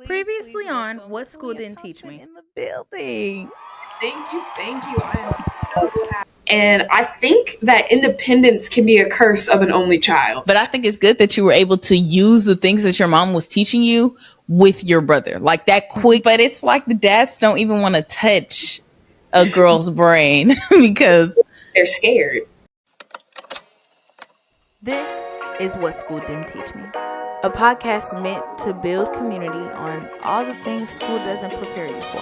Previously on What School Didn't Teach Me. In the building. Thank you. I am so happy. And I think that independence can be a curse of an only child. But I think it's good that you were able to use the things that your mom was teaching you with your brother. Like that quick. But it's like the dads don't even want to touch a girl's brain because they're scared. This is What School Didn't Teach Me, a podcast meant to build community on all the things school doesn't prepare you for.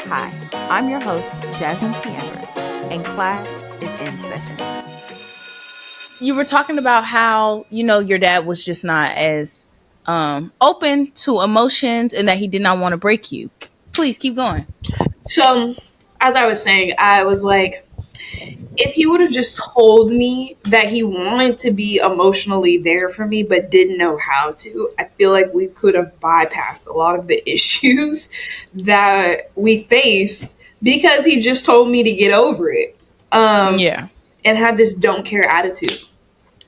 Hi, I'm your host, Jasmine Piamber, and class is in session. You were talking about how, your dad was just not as open to emotions and that he did not want to break you. Please keep going. So, as I was saying, I was like, if he would have just told me that he wanted to be emotionally there for me but didn't know how to, I feel like we could have bypassed a lot of the issues that we faced because he just told me to get over it. And had this don't care attitude.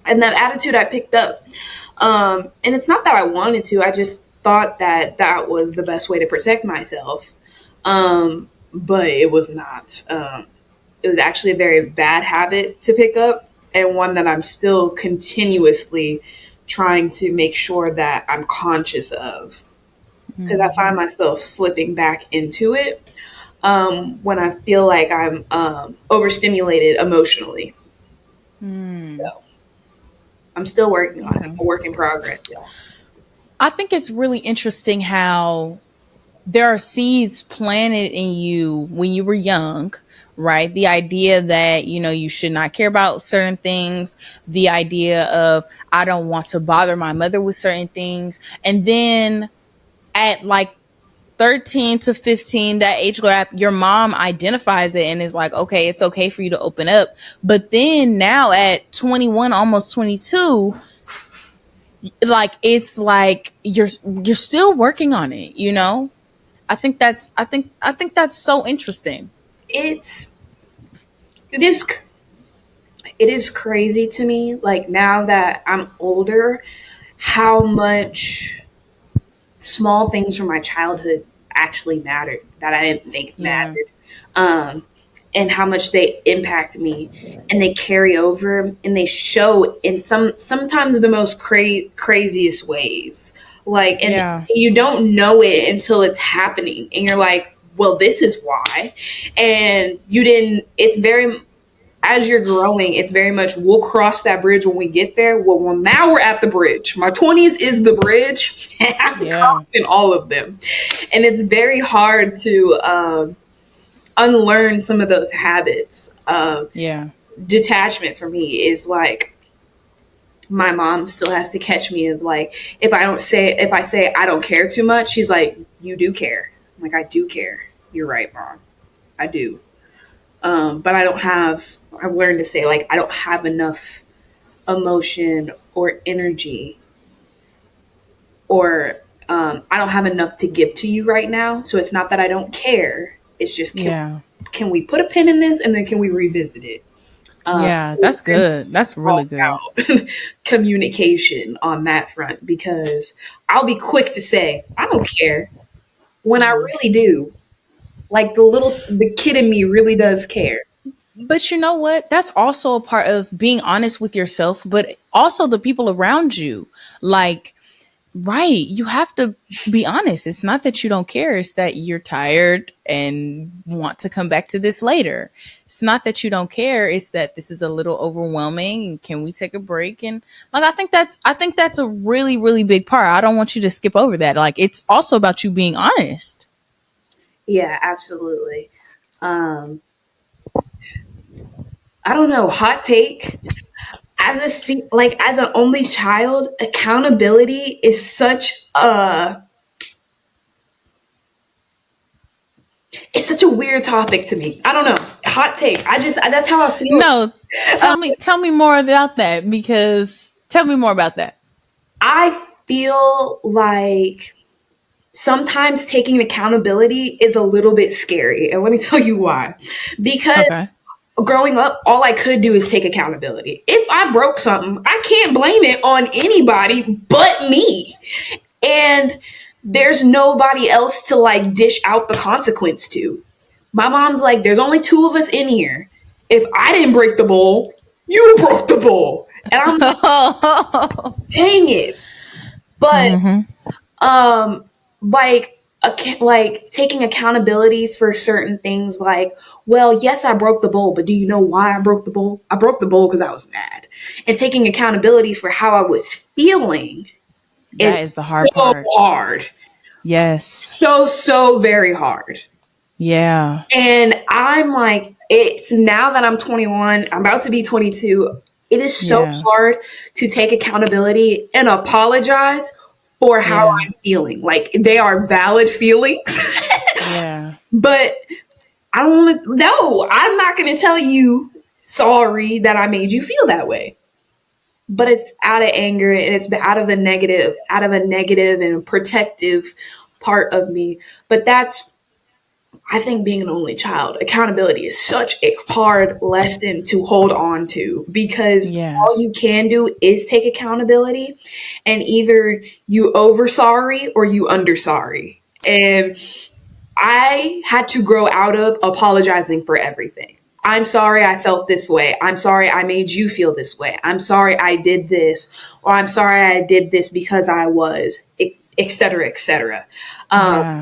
And that attitude I picked up. And it's not that I wanted to. I just thought that that was the best way to protect myself. But it was not. It was actually a very bad habit to pick up, and one that I'm still continuously trying to make sure that I'm conscious of, because I find myself slipping back into it when I feel like I'm overstimulated emotionally. So I'm still working on it. I'm a work in progress, y'all. I think it's really interesting how there are seeds planted in you when you were young, right? The idea that, you should not care about certain things, the idea of I don't want to bother my mother with certain things. And then at like 13 to 15, that age gap, your mom identifies it and is like, okay, it's okay for you to open up. But then now at 21, almost 22, like it's like you're still working on it, I think that's so interesting. It is crazy to me, like now that I'm older, how much small things from my childhood actually mattered that I didn't think mattered. And how much they impact me, and they carry over, and they show in sometimes the most craziest ways. Like, and you don't know it until it's happening, and you're like, well, this is why. And you didn't. It's very, as you're growing, it's very much, we'll cross that bridge when we get there. Well, now we're at the bridge. My 20s is the bridge. I'm crossing all of them, and it's very hard to unlearn some of those habits. Detachment for me is like, my mom still has to catch me of like, if I say I don't care too much, she's like, you do care. I'm like, I do care. You're right, Mom. I do. But I've learned to say, like, I don't have enough emotion or energy, or I don't have enough to give to you right now. So it's not that I don't care. It's just, can we put a pin in this, and then can we revisit it? So that's good. That's really good. Communication on that front, because I'll be quick to say, I don't care, when I really do. Like the kid in me really does care. But you know what? That's also a part of being honest with yourself, but also the people around you. Like, right, you have to be honest. It's not that you don't care. It's that you're tired and want to come back to this later. It's not that you don't care. It's that this is a little overwhelming. Can we take a break? And like, I think that's a really, really big part. I don't want you to skip over that. Like, it's also about you being honest. Yeah, absolutely. I don't know. Hot take. As an only child, accountability is such a weird topic to me. I don't know. Hot take. That's how I feel. No, tell me more about that, because tell me more about that. I feel like sometimes taking accountability is a little bit scary. And let me tell you why. Because growing up, all I could do is take accountability. If I broke something, I can't blame it on anybody but me. And there's nobody else to like dish out the consequence to. My mom's like, there's only two of us in here. If I didn't break the bowl, you broke the bowl. And I'm like, dang it. But like taking accountability for certain things, like, well, yes, I broke the bowl, but do you know why I broke the bowl? I broke the bowl because I was mad. And taking accountability for how I was feeling That is the hard so part. hard. Yes. So very hard. Yeah. And I'm like, it's now that I'm 21, I'm about to be 22. It is so hard to take accountability and apologize for how I'm feeling. Like, they are valid feelings. Yeah. But I don't want to, no, I'm not going to tell you sorry that I made you feel that way. But it's out of anger, and it's out of a negative and protective part of me. But that's, I think, being an only child, accountability is such a hard lesson to hold on to, because all you can do is take accountability, and either you over sorry or you under sorry. And I had to grow out of apologizing for everything. I'm sorry I felt this way. I'm sorry I made you feel this way. I'm sorry I did this, or I'm sorry I did this because I was, et cetera, et cetera.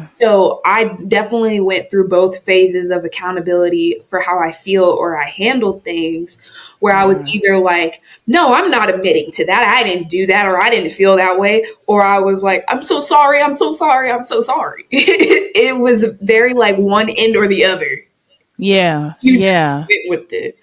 So I definitely went through both phases of accountability for how I feel or I handle things, where I was either like, no, I'm not admitting to that. I didn't do that, or I didn't feel that way. Or I was like, I'm so sorry. I'm so sorry. I'm so sorry. It was very like one end or the other. Yeah. You just went with it.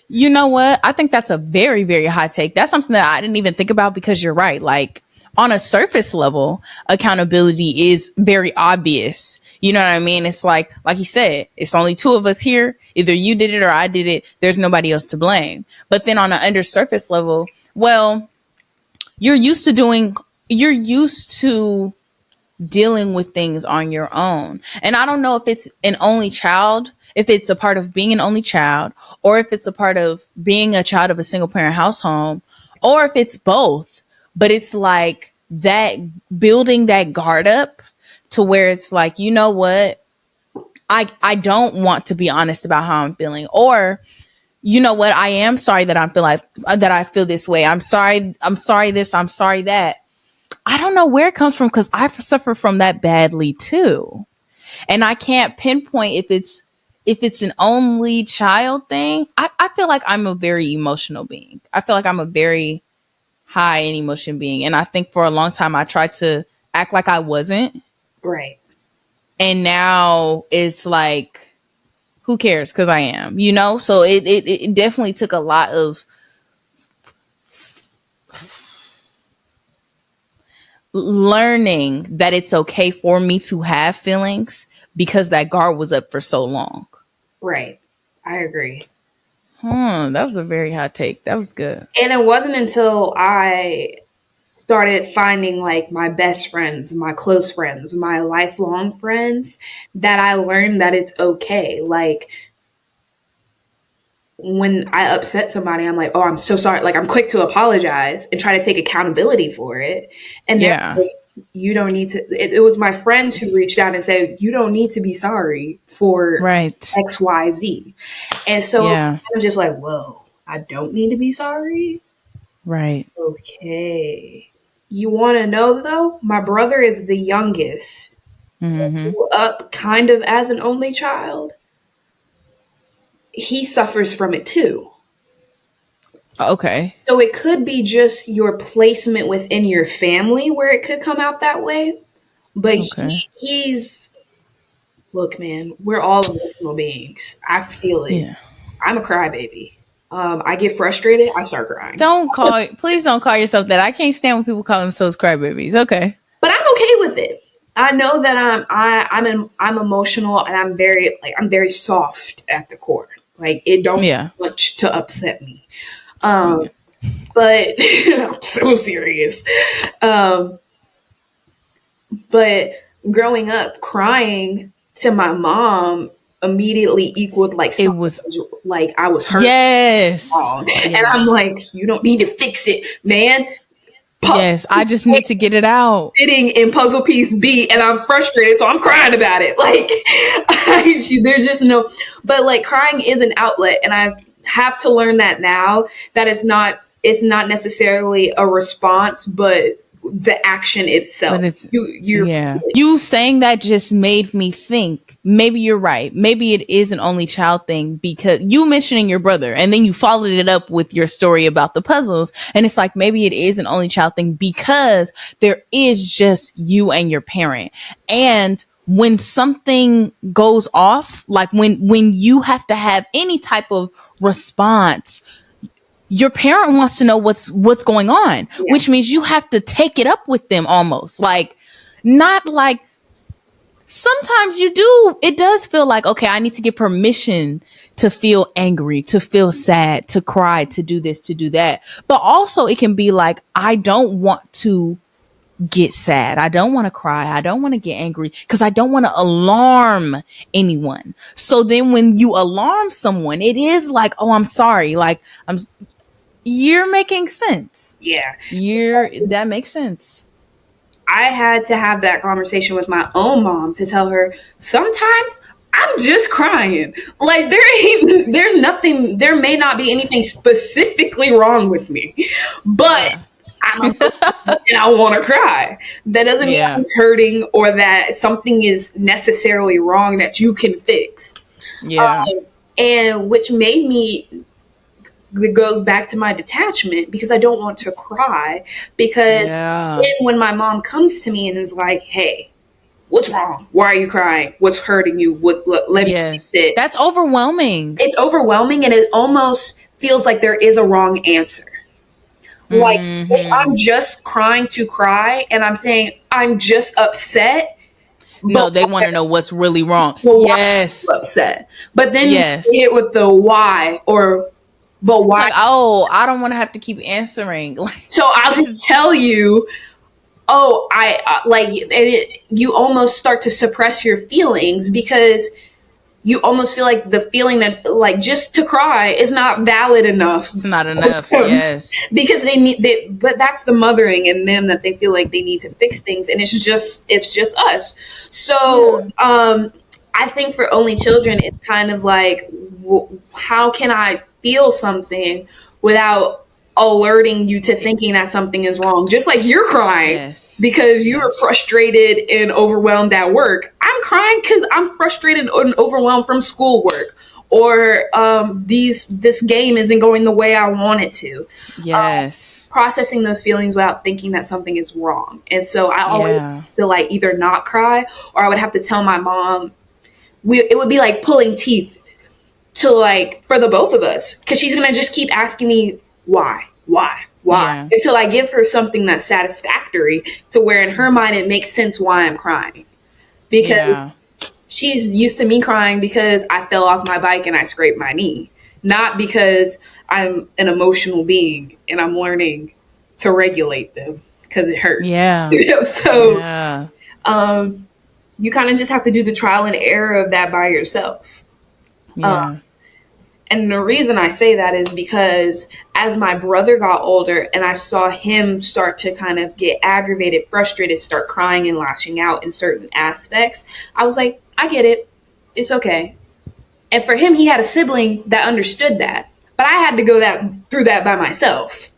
You know what? I think that's a very, very high take. That's something that I didn't even think about, because you're right. Like, on a surface level, accountability is very obvious. You know what I mean? It's like you said, it's only two of us here. Either you did it or I did it. There's nobody else to blame. But then on an under surface level, well, you're used to dealing with things on your own. And I don't know if it's an only child, if it's a part of being an only child, or if it's a part of being a child of a single parent household, or if it's both. But it's like that, building that guard up to where it's like, you know what? I don't want to be honest about how I'm feeling, or, you know what? I am sorry that I feel this way. I'm sorry this, I'm sorry that. I don't know where it comes from, because I've suffered from that badly too. And I can't pinpoint if it's an only child thing. I feel like I'm a very emotional being. I feel like I'm a very high in emotion being. And I think for a long time I tried to act like I wasn't. Right. And now it's like, who cares? Because I am, you know? So it definitely took a lot of learning that it's okay for me to have feelings, because that guard was up for so long. Right. I agree. That was a very hot take. That was good. And it wasn't until I started finding like my best friends, my close friends, my lifelong friends, that I learned that it's okay. Like, when I upset somebody, I'm like, oh, I'm so sorry. Like, I'm quick to apologize and try to take accountability for it. And then like, you don't need to. It was my friends who reached out and said, you don't need to be sorry for X, Y, Z. And so I'm just like, whoa, I don't need to be sorry. Right. Okay. You want to know, though? My brother is the youngest. He grew up kind of as an only child. He suffers from it too. Okay. So it could be just your placement within your family where it could come out that way. But he's, look, man, we're all emotional beings. I feel it. Yeah. I'm a crybaby. I get frustrated, I start crying. Please don't call yourself that. I can't stand when people call themselves crybabies. Okay. But I'm okay with it. I know that I'm emotional, and I'm very soft at the core. Like, it don't take much to upset me. But I'm so serious. But growing up, crying to my mom immediately equaled like it was like I was hurt. Yes. And I'm like, you don't need to fix it, man. Yes, I just need to get it out. Sitting in puzzle piece B, and I'm frustrated, so I'm crying about it. Like, there's just no, but like crying is an outlet, and I have to learn that now, that it's not necessarily a response, but the action itself. But it's you saying that just made me think maybe you're right. Maybe it is an only child thing, because you mentioning your brother and then you followed it up with your story about the puzzles, and it's like maybe it is an only child thing because there is just you and your parent. And when something goes off, like when you have to have any type of response, your parent wants to know what's going on, which means you have to take it up with them, almost like, not like, sometimes you do, it does feel like, okay, I need to get permission to feel angry, to feel sad, to cry, to do this, to do that. But also it can be like, I don't want to get sad, I don't want to cry, I don't want to get angry, because I don't want to alarm anyone. So then when you alarm someone, it is like, oh, I'm sorry, like, you're making sense. Yeah. That makes sense. I had to have that conversation with my own mom to tell her, sometimes I'm just crying. Like, there's nothing, there may not be anything specifically wrong with me, but I'm and I want to cry. That doesn't mean I'm hurting or that something is necessarily wrong that you can fix. Yeah. And which made me, it goes back to my detachment, because I don't want to cry, because then when my mom comes to me and is like, hey, what's wrong? Why are you crying? What's hurting you? Let me fix it. That's overwhelming. It's overwhelming, and it almost feels like there is a wrong answer. Like, if I'm just crying to cry and I'm saying I'm just upset. No, they want to know what's really wrong. Well, yes. Upset. But then you hit with the why, or but why? It's like, oh, I don't want to have to keep answering. So I'll just tell you, oh, you almost start to suppress your feelings, because you almost feel like the feeling that, like, just to cry is not valid enough. It's not enough. Yes. Because but that's the mothering in them, that they feel like they need to fix things, and it's just us. So, I think for only children, it's kind of like, how can I feel something without alerting you to thinking that something is wrong? Just like you're crying because you're frustrated and overwhelmed at work. I'm crying because I'm frustrated and overwhelmed from schoolwork, or this game isn't going the way I want it to. Yes. Processing those feelings without thinking that something is wrong. And so I always feel like either not cry, or I would have to tell my mom. It would be like pulling teeth to, like, for the both of us, because she's gonna just keep asking me why, until I give her something that's satisfactory, to where in her mind it makes sense why I'm crying, because she's used to me crying because I fell off my bike and I scraped my knee, not because I'm an emotional being and I'm learning to regulate them because it hurts. You kind of just have to do the trial and error of that by yourself. And the reason I say that is because as my brother got older and I saw him start to kind of get aggravated, frustrated, start crying and lashing out in certain aspects, I was like, I get it. It's okay. And for him, he had a sibling that understood that, but I had to go through that by myself.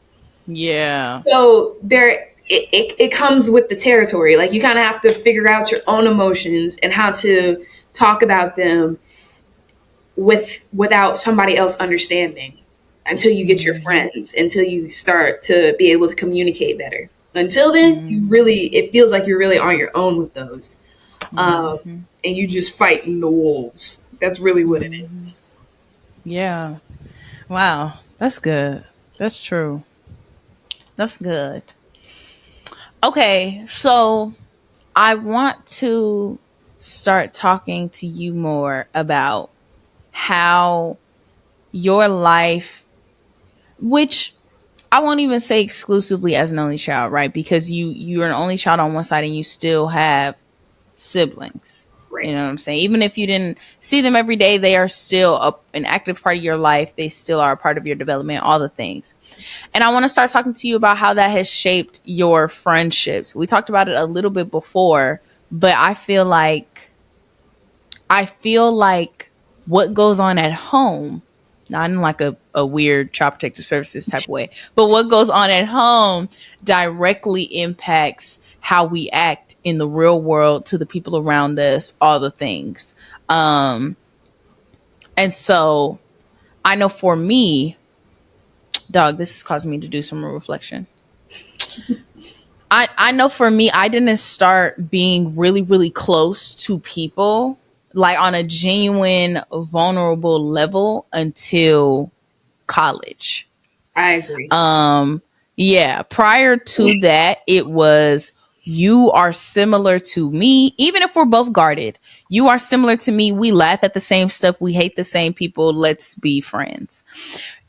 Yeah. So it comes with the territory. Like, you kind of have to figure out your own emotions and how to talk about them without somebody else understanding, until you get your friends, until you start to be able to communicate better. Until then, it feels like you're really on your own with those. And you just fighting the wolves. That's really what it is. Yeah. Wow. That's good. That's true. That's good. Okay. So I want to start talking to you more about how your life, which I won't even say exclusively as an only child, right? Because you're an only child on one side and you still have siblings. You know what I'm saying? Even if you didn't see them every day, they are still an active part of your life. They still are a part of your development, all the things. And I want to start talking to you about how that has shaped your friendships. We talked about it a little bit before, but I feel like what goes on at home, not in like a weird child protective services type of way, but what goes on at home directly impacts how we act in the real world to the people around us, all the things. Um, and so I know for me, dog, this has caused me to do some reflection. I know for me, I didn't start being really, really close to people like on a genuine, vulnerable level until college. I agree. Yeah, prior to that, it was you are similar to me, even if we're both guarded. You are similar to me. We laugh at the same stuff. We hate the same people. Let's be friends.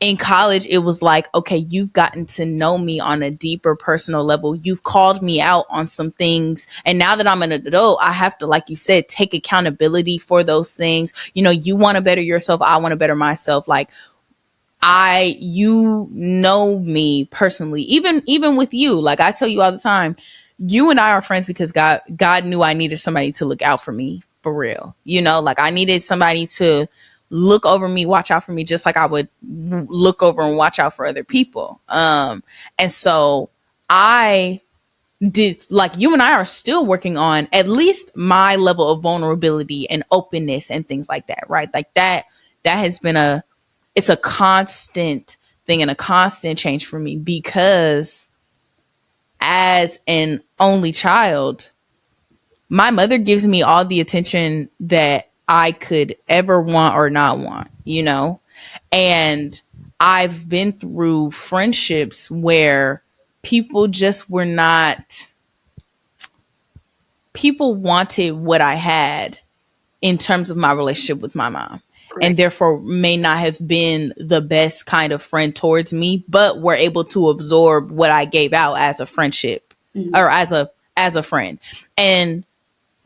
In college, it was like, okay, you've gotten to know me on a deeper personal level. You've called me out on some things. And now that I'm an adult, I have to, like you said, take accountability for those things. You know, you want to better yourself. I want to better myself. Like, you know me personally, even with you, like I tell you all the time, you and I are friends because God knew I needed somebody to look out for me for real. You know, like I needed somebody to look over me, watch out for me, just like I would look over and watch out for other people. And so I did, like, you and I are still working on at least my level of vulnerability and openness and things like that, right? Like that has been it's a constant thing and a constant change for me because as an only child, my mother gives me all the attention that I could ever want or not want, you know? And I've been through friendships where people just were not, people wanted what I had in terms of my relationship with my mom, and Right. therefore may not have been the best kind of friend towards me, but were able to absorb what I gave out as a friendship or as a friend. And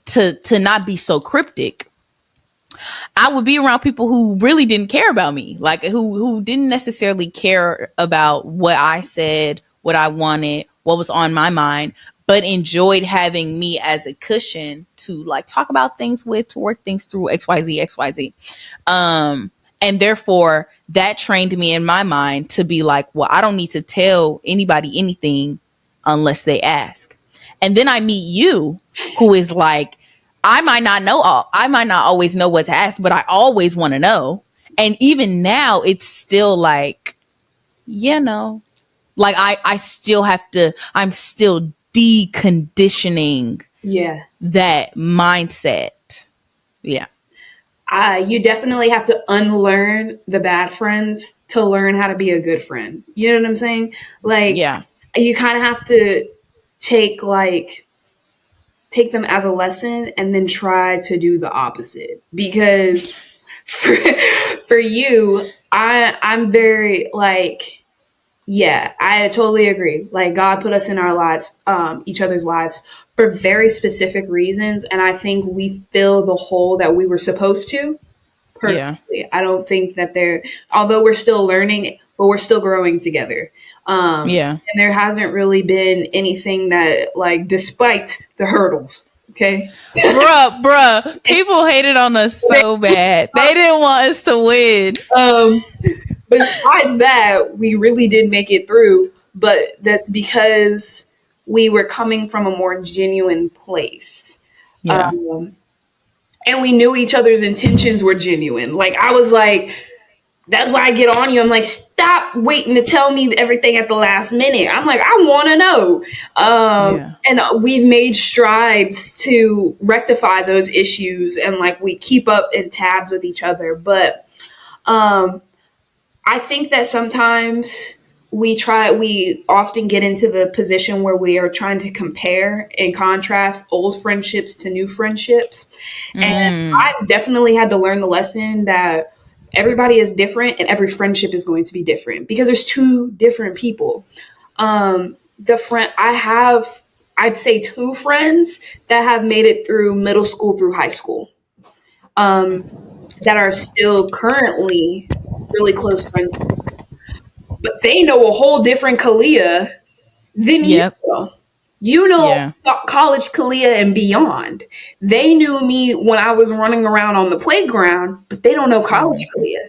to not be so cryptic, I would be around people who really didn't care about me, like who didn't necessarily care about what I said, what I wanted, what was on my mind, but enjoyed having me as a cushion to like talk about things with, to work things through XYZ, XYZ. And therefore that trained me in my mind to be like, well, I don't need to tell anybody anything unless they ask. And then I meet you, who is like, I might not always know what to ask, but I always want to know. And even now it's still like, you know, like I still have to, I'm still deconditioning Yeah. that mindset. Yeah. You definitely have to unlearn the bad friends to learn how to be a good friend. You know what I'm saying? Like, Yeah. you kind of have to take take them as a lesson and then try to do the opposite. Because for you, I'm very like, yeah, I totally agree. Like, God put us in our lives, each other's lives, for very specific reasons, and I think we fill the hole that we were supposed to Yeah. perfectly. I don't think that although we're still learning, but we're still growing together. Yeah. And there hasn't really been anything that, like, despite the hurdles, okay? Bruh, people hated on us so bad. They didn't want us to win. Besides that, we really did make it through, but that's because we were coming from a more genuine place. Yeah. And we knew each other's intentions were genuine. Like, I was like, that's why I get on you. I'm like, stop waiting to tell me everything at the last minute. I'm like, I want to know. Yeah. And we've made strides to rectify those issues, and like we keep up in tabs with each other. But I think that sometimes we often get into the position where we are trying to compare and contrast old friendships to new friendships. And I definitely had to learn the lesson that everybody is different and every friendship is going to be different because there's two different people. The friend I have, I'd say two friends that have made it through middle school through high school. that are still currently really close friends, but they know a whole different Callia than you Yep. know. You know Yeah. college Callia and beyond. They knew me when I was running around on the playground, but they don't know college Callia.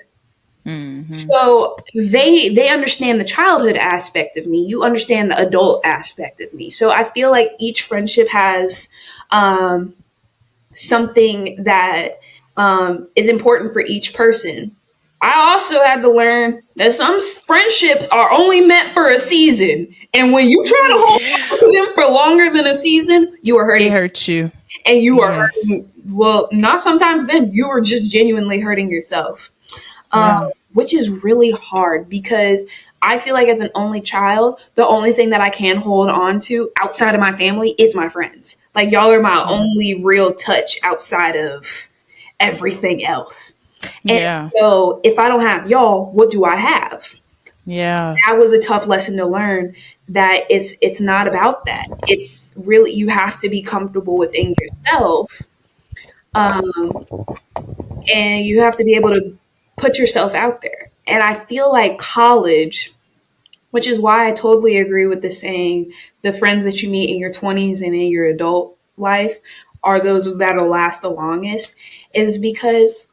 Mm-hmm. So they understand the childhood aspect of me. You understand the adult aspect of me. So I feel like each friendship has something that is important for each person. I also had to learn that some friendships are only meant for a season. And when you try to hold on to them for longer than a season, you are It hurting. hurts you. And you are Yes. hurting, well, not sometimes them, you are just genuinely hurting yourself. Yeah. Which is really hard because I feel like as an only child, the only thing that I can hold on to outside of my family is my friends. Like y'all are my only real touch outside of everything else. And Yeah. so if I don't have y'all, what do I have? Yeah. That was a tough lesson to learn, that it's not about that. It's really, you have to be comfortable within yourself. Um, and you have to be able to put yourself out there. And I feel like college, which is why I totally agree with the saying, the friends that you meet in your 20s and in your adult life are those that'll last the longest, is because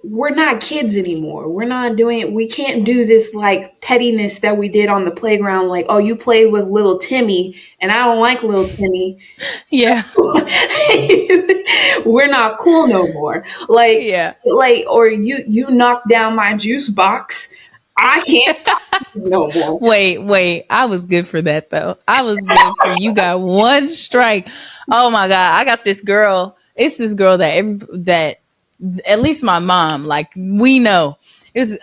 we're not kids anymore. We're not doing, we can't do this like pettiness that we did on the playground. Like, oh, you played with little Timmy and I don't like little Timmy. Yeah. We're not cool no more. Yeah. Or you knocked down my juice box. I can't no more. Wait. I was good for that though. I was good for you. Got one strike. Oh my god. I got this girl. It's this girl that at least my mom, like, we know.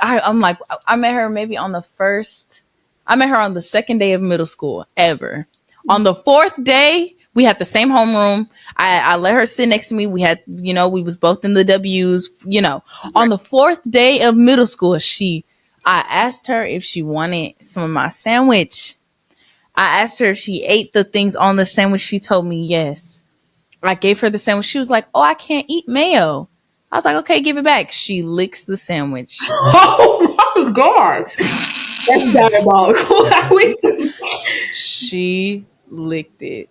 I'm like, I met her maybe on the first. I met her on the second day of middle school ever. On the fourth day, we had the same homeroom. I let her sit next to me. We had, we was both in the W's, On the fourth day of middle school, I asked her if she wanted some of my sandwich. I asked her if she ate the things on the sandwich. She told me yes. I gave her the sandwich. She was like, oh, I can't eat mayo. I was like, okay, give it back. She licks the sandwich. Oh my god. That's diabolical. She licked it.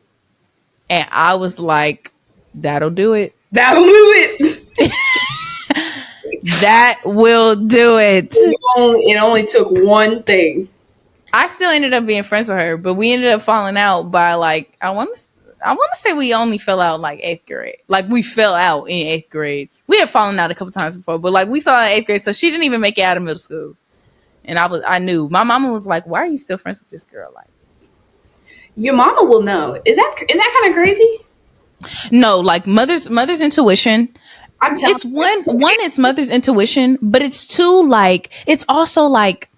And I was like, that'll do it. That'll do it. That will do it. It only took one thing. I still ended up being friends with her, but we ended up falling out by like, I want to say we only fell out like 8th grade. Like we fell out in 8th grade. We had fallen out a couple times before, but like we fell out in 8th grade, so she didn't even make it out of middle school. And I knew. My mama was like, "Why are you still friends with this girl?" Like, your mama will know. Is that kind of crazy? no, like mother's intuition. I'm telling It's one, it's mother's intuition, but it's two, like it's also like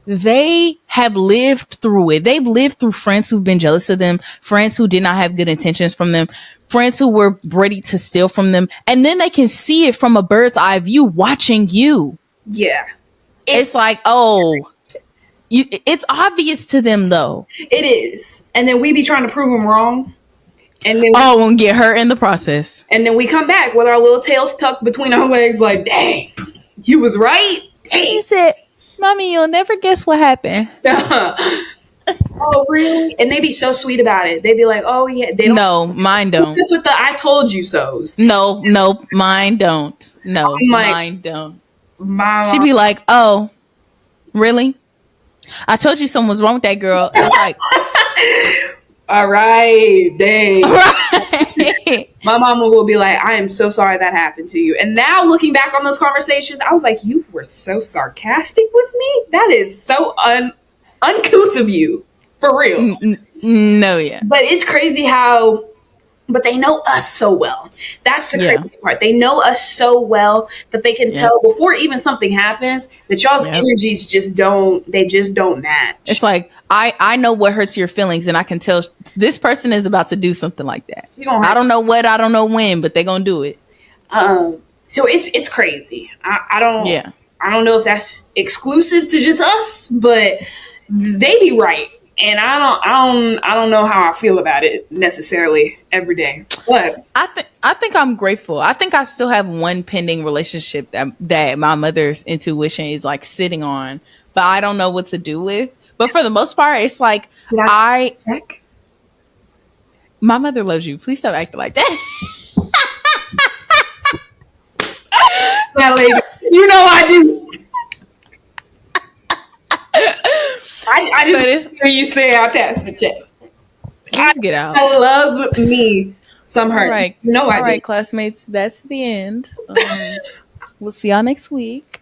they have lived through it. They've lived through friends who've been jealous of them, friends who did not have good intentions from them, friends who were ready to steal from them, and then they can see it from a bird's eye view watching you. Yeah. It's like, oh, it's obvious to them though. It is. And then we be trying to prove them wrong. And then and get hurt in the process. And then we come back with our little tails tucked between our legs like, dang, you was right. Dang. He said, Mommy, you'll never guess what happened. Oh, really? And they be so sweet about it. They be like, oh, yeah. They don't. No, mine don't. This with the I told you so's. No, mine don't. No, like, mine don't. She'd be like, oh, really? I told you something was wrong with that girl. It's like, all right, dang. Right. My mama will be like, I am so sorry that happened to you. And now looking back on those conversations, I was like, you were so sarcastic with me. That is so uncouth of you. For real. No, yeah. But it's crazy how, but they know us so well. That's the crazy part. They know us so well that they can tell before even something happens that y'all's energies just don't match. It's like, I know what hurts your feelings, and I can tell this person is about to do something like that. I don't know what, I don't know when, but they're gonna do it. So it's crazy. I don't know if that's exclusive to just us, but they be right. And I don't know how I feel about it necessarily every day. But I think I'm grateful. I think I still have one pending relationship that my mother's intuition is like sitting on, but I don't know what to do with. But for the most part, it's like did I check? my mother loves you. Please stop acting like that. That lady, you know I do. I just hear you say I passed the check. Just get out. I love me some her. All right, No, all right, classmates. That's the end. We'll see y'all next week.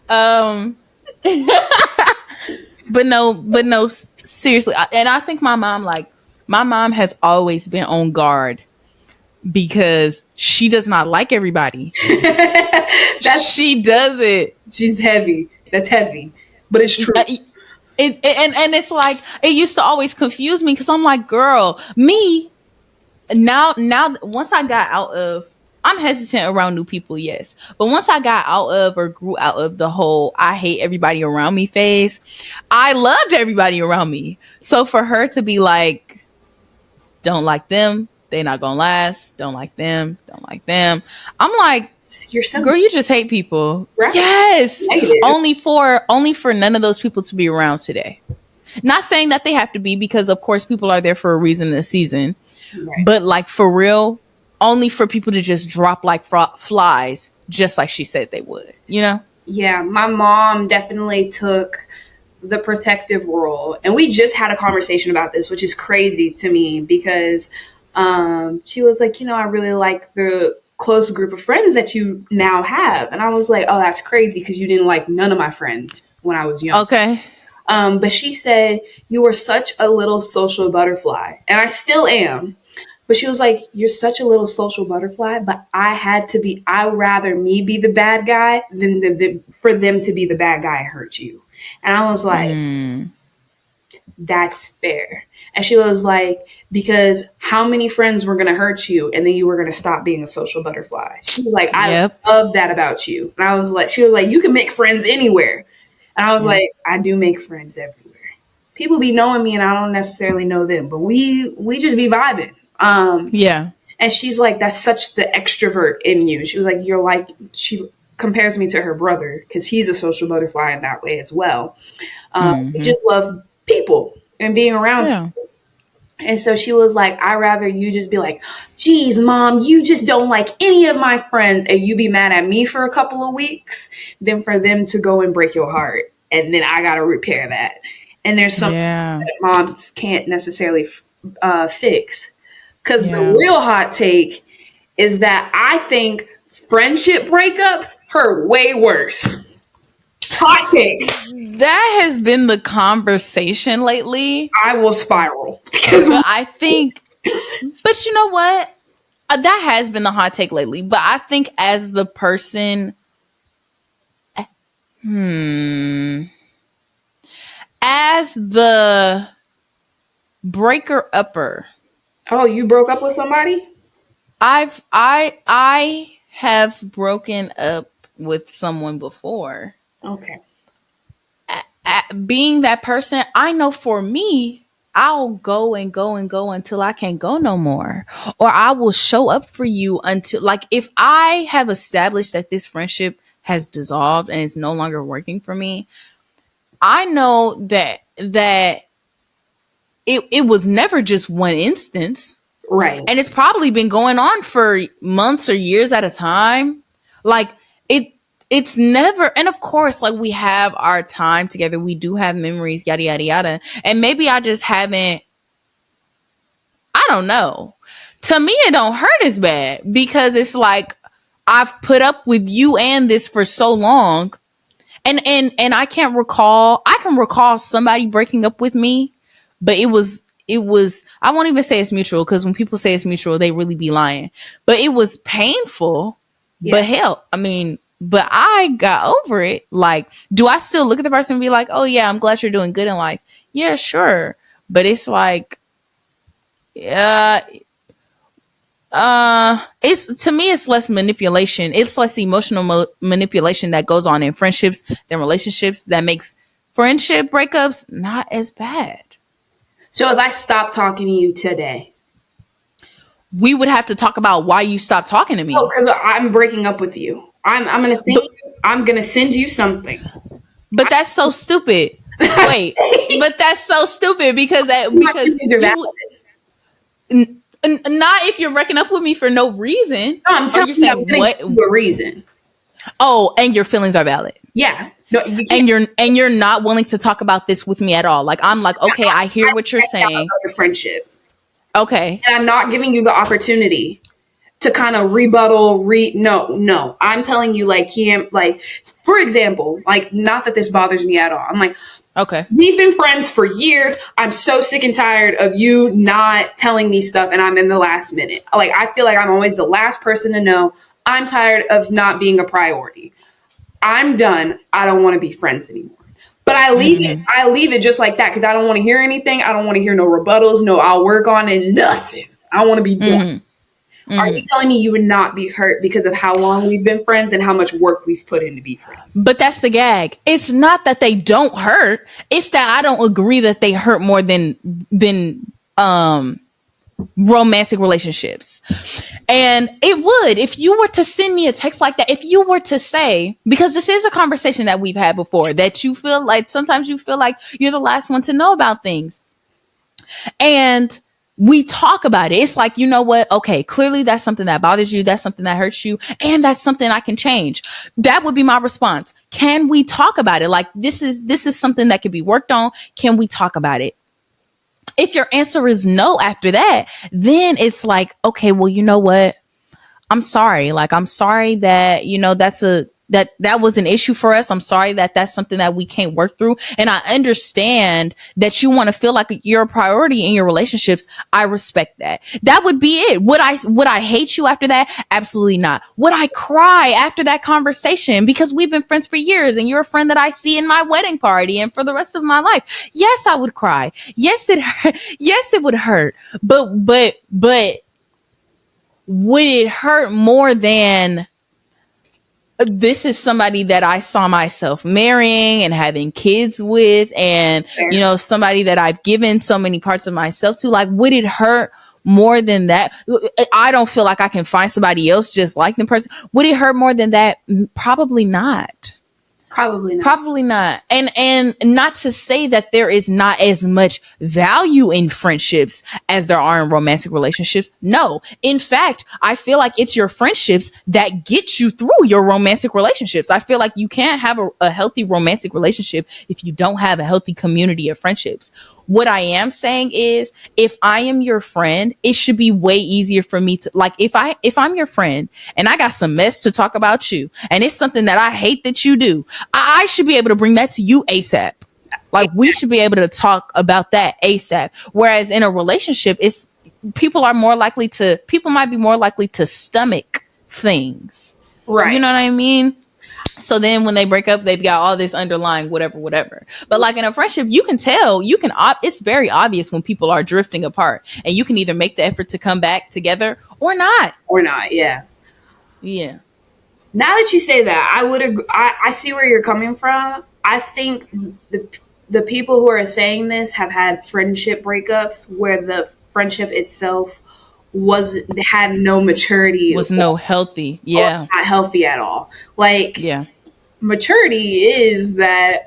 But no. Seriously, and I think my mom has always been on guard because she does not like everybody. She does it. She's heavy. That's heavy, but it's true. And it's like it used to always confuse me because I'm like, girl, me now once I got out of, I'm hesitant around new people, yes, but once I got out of or grew out of the whole I hate everybody around me phase, I loved everybody around me. So for her to be like, don't like them, they not gonna last, don't like them, I'm like, You're so girl, you just hate people. Right. Yes. Negative. Only for none of those people to be around today. Not saying that they have to be, because of course people are there for a reason this season. Right. But like for real, only for people to just drop like flies, just like she said they would, you know? Yeah, my mom definitely took the protective role. And we just had a conversation about this, which is crazy to me because she was like, I really like the close group of friends that you now have. And I was like, oh, that's crazy because you didn't like none of my friends when I was young. Okay. But she said, you were such a little social butterfly. And I still am. But she was like, you're such a little social butterfly, but I'd rather me be the bad guy than for them to be the bad guy and hurt you. And I was like, that's fair. And she was like, because how many friends were going to hurt you and then you were going to stop being a social butterfly? She was like, I love that about you. And I was like, she was like, you can make friends anywhere. And I was like, I do make friends everywhere. People be knowing me and I don't necessarily know them, but we just be vibing. And she's like, that's such the extrovert in you. She was like, she compares me to her brother because he's a social butterfly in that way as well. We just love people and being around people. And so she was like, I'd rather you just be like, geez, mom, you just don't like any of my friends and you be mad at me for a couple of weeks than for them to go and break your heart. And then I got to repair that. And there's something that moms can't necessarily fix. Because the real hot take is that I think friendship breakups hurt way worse. Hot take. That has been the conversation lately. I will spiral. But I think, but you know what? That has been the hot take lately. But I think as the person, as the breaker upper. Oh, you broke up with somebody? I have broken up with someone before. Okay. Being that person, I know for me, I'll go and go and go until I can't go no more. Or I will show up for you until, like, if I have established that this friendship has dissolved and it's no longer working for me, I know that it was never just one instance. Right. And it's probably been going on for months or years at a time. Like it's never, and of course, like we have our time together. We do have memories, yada, yada, yada. And maybe I just haven't, I don't know. To me, it don't hurt as bad because it's like I've put up with you and this for so long. And I can recall somebody breaking up with me, but it was, I won't even say it's mutual because when people say it's mutual, they really be lying. But it was painful. Yeah. But hell, I mean, but I got over it. Like, do I still look at the person and be like, oh yeah, I'm glad you're doing good in life? Yeah, sure. But it's like, it's, to me, it's less manipulation. It's less emotional manipulation that goes on in friendships than relationships that makes friendship breakups not as bad. So if I stop talking to you today, we would have to talk about why you stopped talking to me. oh, because I'm breaking up with you. I'm gonna send you something. But that's so stupid. Wait, but that's so stupid because you not if you're breaking up with me for no reason. No, I'm Or telling you're you, I'm saying gonna what? give you a reason. Oh, and your feelings are valid. Yeah. No, you can't. And you're not willing to talk about this with me at all. Like I'm like, okay, I hear what you're saying. The friendship. Okay. And I'm not giving you the opportunity to kind of rebuttal. No. I'm telling you, like, like, for example, like, not that this bothers me at all. I'm like, okay, we've been friends for years. I'm so sick and tired of you not telling me stuff, and I'm in the last minute. Like, I feel like I'm always the last person to know. I'm tired of not being a priority. I'm done. I don't want to be friends anymore. But I leave it. I leave it just like that because I don't want to hear anything. I don't want to hear no rebuttals. No, I'll work on it. Nothing. I want to be done. Are you telling me you would not be hurt because of how long we've been friends and how much work we've put in to be friends? But that's the gag. It's not that they don't hurt. It's that I don't agree that they hurt more than romantic relationships. And it would, if you were to send me a text like that, if you were to say, because this is a conversation that we've had before, that you feel like sometimes you feel like you're the last one to know about things. And we talk about it. It's like, you know what? Okay, clearly that's something that bothers you. That's something that hurts you. And that's something I can change. That would be my response. Can we talk about it? Like, this is something that can be worked on. Can we talk about it? If your answer is no after that, then it's like, okay, well, you know what? I'm sorry. Like, I'm sorry that, you know, that was an issue for us. I'm sorry that that's something that we can't work through. And I understand that you want to feel like you're a priority in your relationships. I respect that. That would be it. Would I hate you after that? Absolutely not. Would I cry after that conversation because we've been friends for years and you're a friend that I see in my wedding party and for the rest of my life? Yes, I would cry. Yes, it would hurt. But would it hurt more than this is somebody that I saw myself marrying and having kids with, and, you know, somebody that I've given so many parts of myself to? Like, would it hurt more than that? I don't feel like I can find somebody else just like the person. Would it hurt more than that? Probably not. Probably not. And not to say that there is not as much value in friendships as there are in romantic relationships. No. In fact, I feel like it's your friendships that get you through your romantic relationships. I feel like you can't have a healthy romantic relationship if you don't have a healthy community of friendships. What I am saying is, if I am your friend, it should be way easier for me to, like, if I'm your friend and I got some mess to talk about you and it's something that I hate that you do, I should be able to bring that to you ASAP. Like, we should be able to talk about that ASAP. Whereas in a relationship, people might be more likely to stomach things. Right. You know what I mean? So then when they break up, they've got all this underlying whatever. But like in a friendship, you can tell, it's very obvious when people are drifting apart, and you can either make the effort to come back together or not. Yeah. Yeah. Now that you say that, I would agree. I see where you're coming from. I think the people who are saying this have had friendship breakups where the friendship itself had no maturity, was no healthy. Yeah. Not healthy at all. Like, yeah. Maturity is that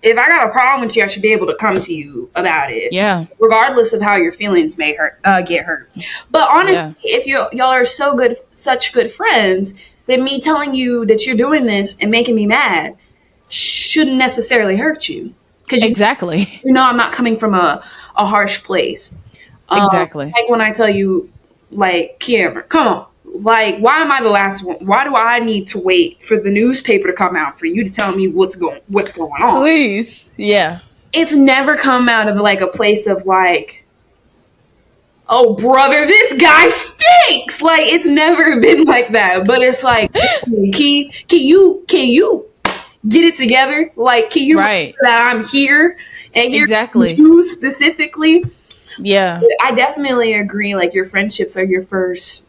if I got a problem with you, I should be able to come to you about it. Yeah. Regardless of how your feelings may get hurt. But honestly, if y'all are such good friends, then me telling you that you're doing this and making me mad shouldn't necessarily hurt you. Exactly. You know I'm not coming from a harsh place. Exactly. Like when I tell you, like, Kiamber, come on. Like, why am I the last one? Why do I need to wait for the newspaper to come out for you to tell me what's going on? Please. Yeah. It's never come out of like a place of like, oh brother, this guy stinks. Like, it's never been like that. But it's like, can you get it together? Like, can you right. that I'm here and here exactly you specifically? Yeah. I definitely agree. Like, your friendships are your first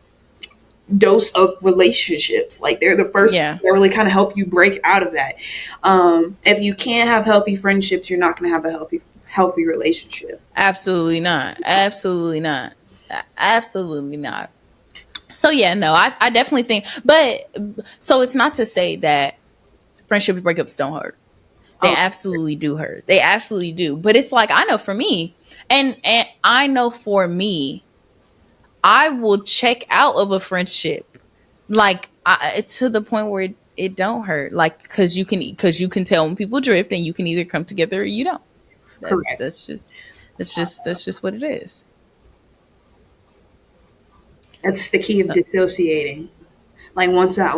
dose of relationships. Like, they're the first that really kind of help you break out of that. If you can't have healthy friendships, you're not going to have a healthy relationship. Absolutely not. Absolutely not. Absolutely not. So yeah, no, I definitely think, but so it's not to say that friendship breakups don't hurt. They Um, absolutely do hurt. They absolutely do. But it's like, I know for me, and I know for me, I will check out of a friendship, like it's to the point where it don't hurt, like because you can tell when people drift, and you can either come together or you don't. That Correct. that's just what it is. That's the key of dissociating. Once I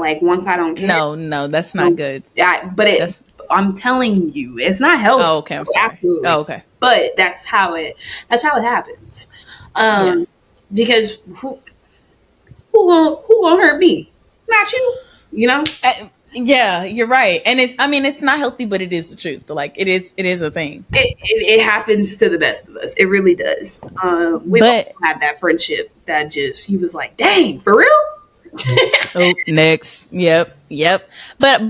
don't care, No, that's not don't, good. but That's I'm telling you, it's not healthy. Oh, okay. I'm sorry. Absolutely. Oh, okay. But that's how it happens. Yeah. Because who gonna hurt me? Not you. You know? Yeah, you're right. And it's not healthy, but it is the truth. Like it is a thing. It happens to the best of us. It really does. We all But had that friendship that just he was like, dang, for real? oh, next. Yep. But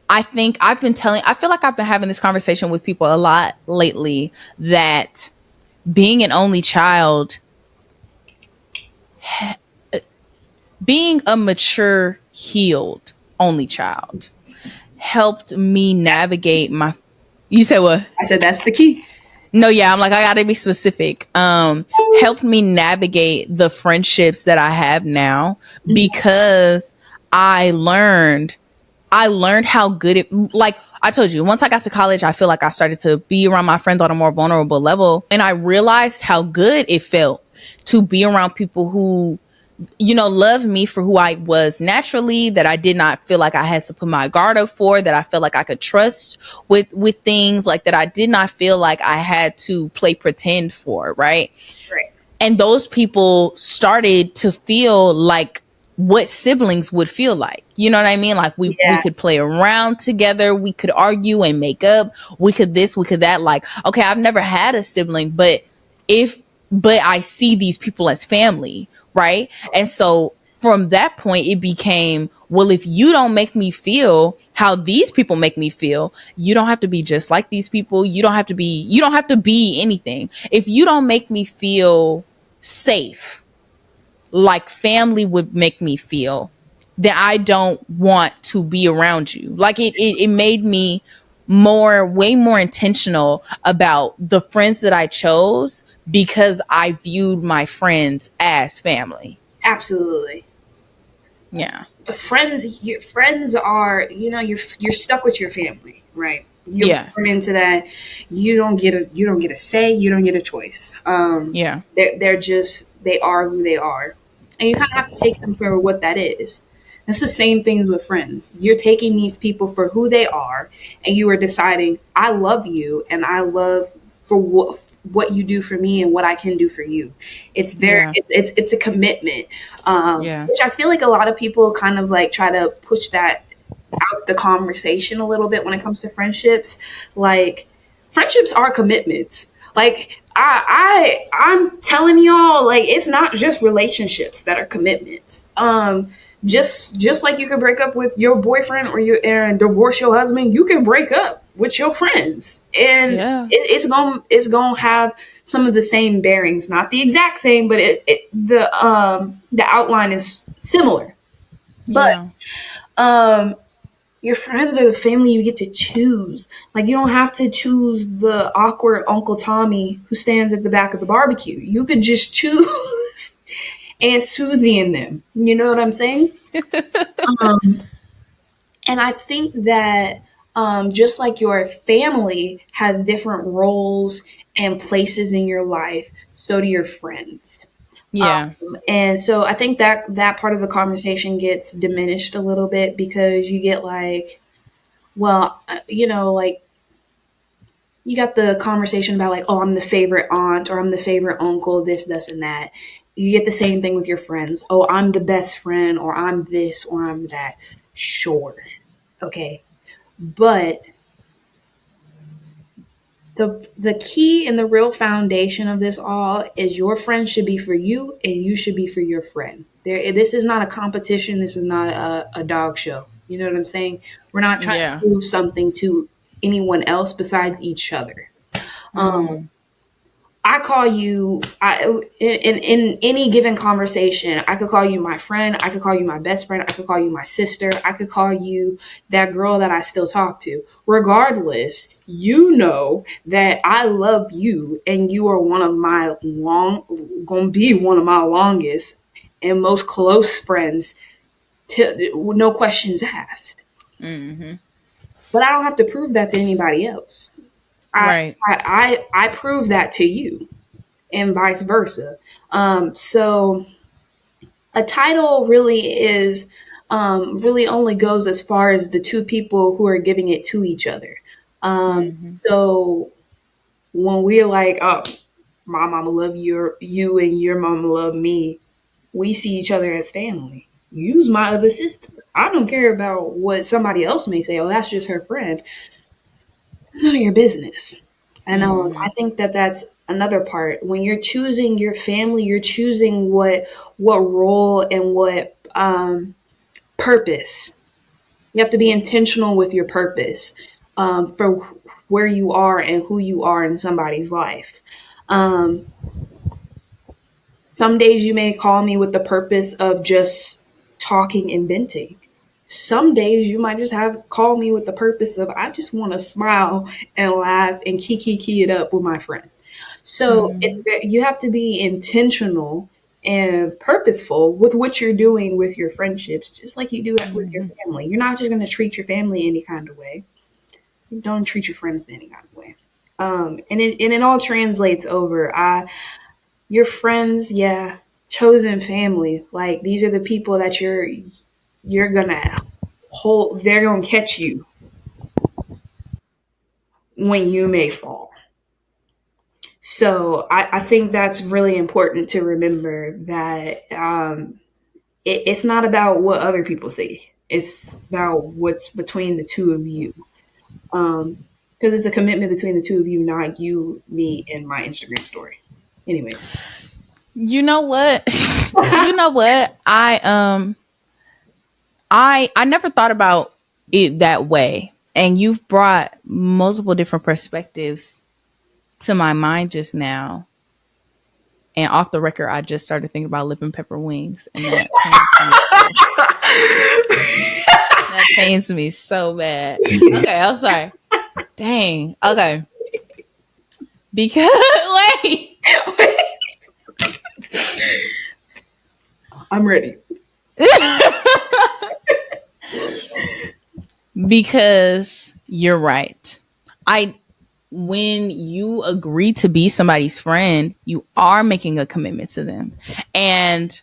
I feel like I've been having this conversation with people a lot lately, that being an only child, being a mature, healed only child, helped me navigate my. You said what? I said that's the key. No, yeah, I'm like, I gotta be specific. Helped me navigate the friendships that I have now, because I learned how good it, like I told you, once I got to college, I feel like I started to be around my friends on a more vulnerable level. And I realized how good it felt to be around people who, love me for who I was naturally, that I did not feel like I had to put my guard up for, that I felt like I could trust with things, like that I did not feel like I had to play pretend for, right? Right. And those people started to feel like what siblings would feel like. You know what I mean? Like we Yeah. could play around together, we could argue and make up, we could this, we could that. Like, okay, I've never had a sibling, but I see these people as family, right? And so from that point, it became, well, if you don't make me feel how these people make me feel, you don't have to be just like these people. You don't have to be anything. If you don't make me feel safe, like family would make me feel, then I don't want to be around you. Like it made me way more intentional about the friends that I chose, because I viewed my friends as family. Absolutely. Yeah. Friends are, you're stuck with your family, right? You're Yeah. born into that. You don't get a say. You don't get a choice. Yeah. They are who they are, and you kind of have to take them for what that is. It's the same things with friends. You're taking these people for who they are, and you are deciding, I love you, and I love for what you do for me and what I can do for you. It's very, Yeah. it's a commitment, Yeah. which I feel like a lot of people kind of like try to push that out the conversation a little bit when it comes to friendships. Like, friendships are commitments. Like, I'm telling y'all, like, it's not just relationships that are commitments. Just like you could break up with your boyfriend and divorce your husband, you can break up with your friends, and Yeah. it's gonna have some of the same bearings, not the exact same, but the outline is similar. But Yeah. your friends are the family you get to choose. Like, you don't have to choose the awkward Uncle Tommy who stands at the back of the barbecue. You could just choose Aunt Susie and them. You know what I'm saying? And I think that just like your family has different roles and places in your life, so do your friends. Yeah. And so I think that part of the conversation gets diminished a little bit, because you get like, well, like, you got the conversation about like, oh, I'm the favorite aunt, or I'm the favorite uncle, this, and that. You get the same thing with your friends. Oh, I'm the best friend, or I'm this, or I'm that. Sure. Okay. But the key and the real foundation of this all is your friend should be for you, and you should be for your friend. This is not a competition. This is not a dog show. You know what I'm saying? We're not trying to Yeah. prove something to anyone else besides each other. I call you in any given conversation. I could call you my friend. I could call you my best friend. I could call you my sister. I could call you that girl that I still talk to. Regardless, you know that I love you, and you are gonna be one of my longest and most close friends. No questions asked. But I don't have to prove that to anybody else. Right. I prove that to you, and vice versa. So a title really only goes as far as the two people who are giving it to each other. So when we're like, oh, my mama love you and your mama love me, we see each other as family. Use my other sister. I don't care about what somebody else may say. Oh, that's just her friend. It's none of your business. And I think that that's another part. When you're choosing your family, you're choosing what role and what purpose. You have to be intentional with your purpose for where you are and who you are in somebody's life. Some days you may call me with the purpose of just talking and venting. Some days you might just call me with the purpose of I just want to smile and laugh and kiki it up with my friend. So you have to be intentional and purposeful with what you're doing with your friendships, just like you do with your family. You're not just going to treat your family any kind of way. You don't treat your friends any kind of way. And it all translates over. Your friends, yeah, chosen family. Like these are the people that you're gonna hold. They're gonna catch you when you may fall. So I think that's really important to remember that it's not about what other people say. It's about what's between the two of you. Because it's a commitment between the two of you, not you, me, and my Instagram story. Anyway. You know what? I never thought about it that way. And you've brought multiple different perspectives to my mind just now. And off the record, I just started thinking about lip and pepper wings, and that pains me so bad. Okay, I'm sorry. Dang. Okay. Because wait. I'm ready. Because you're right. When you agree to be somebody's friend, you are making a commitment to them. And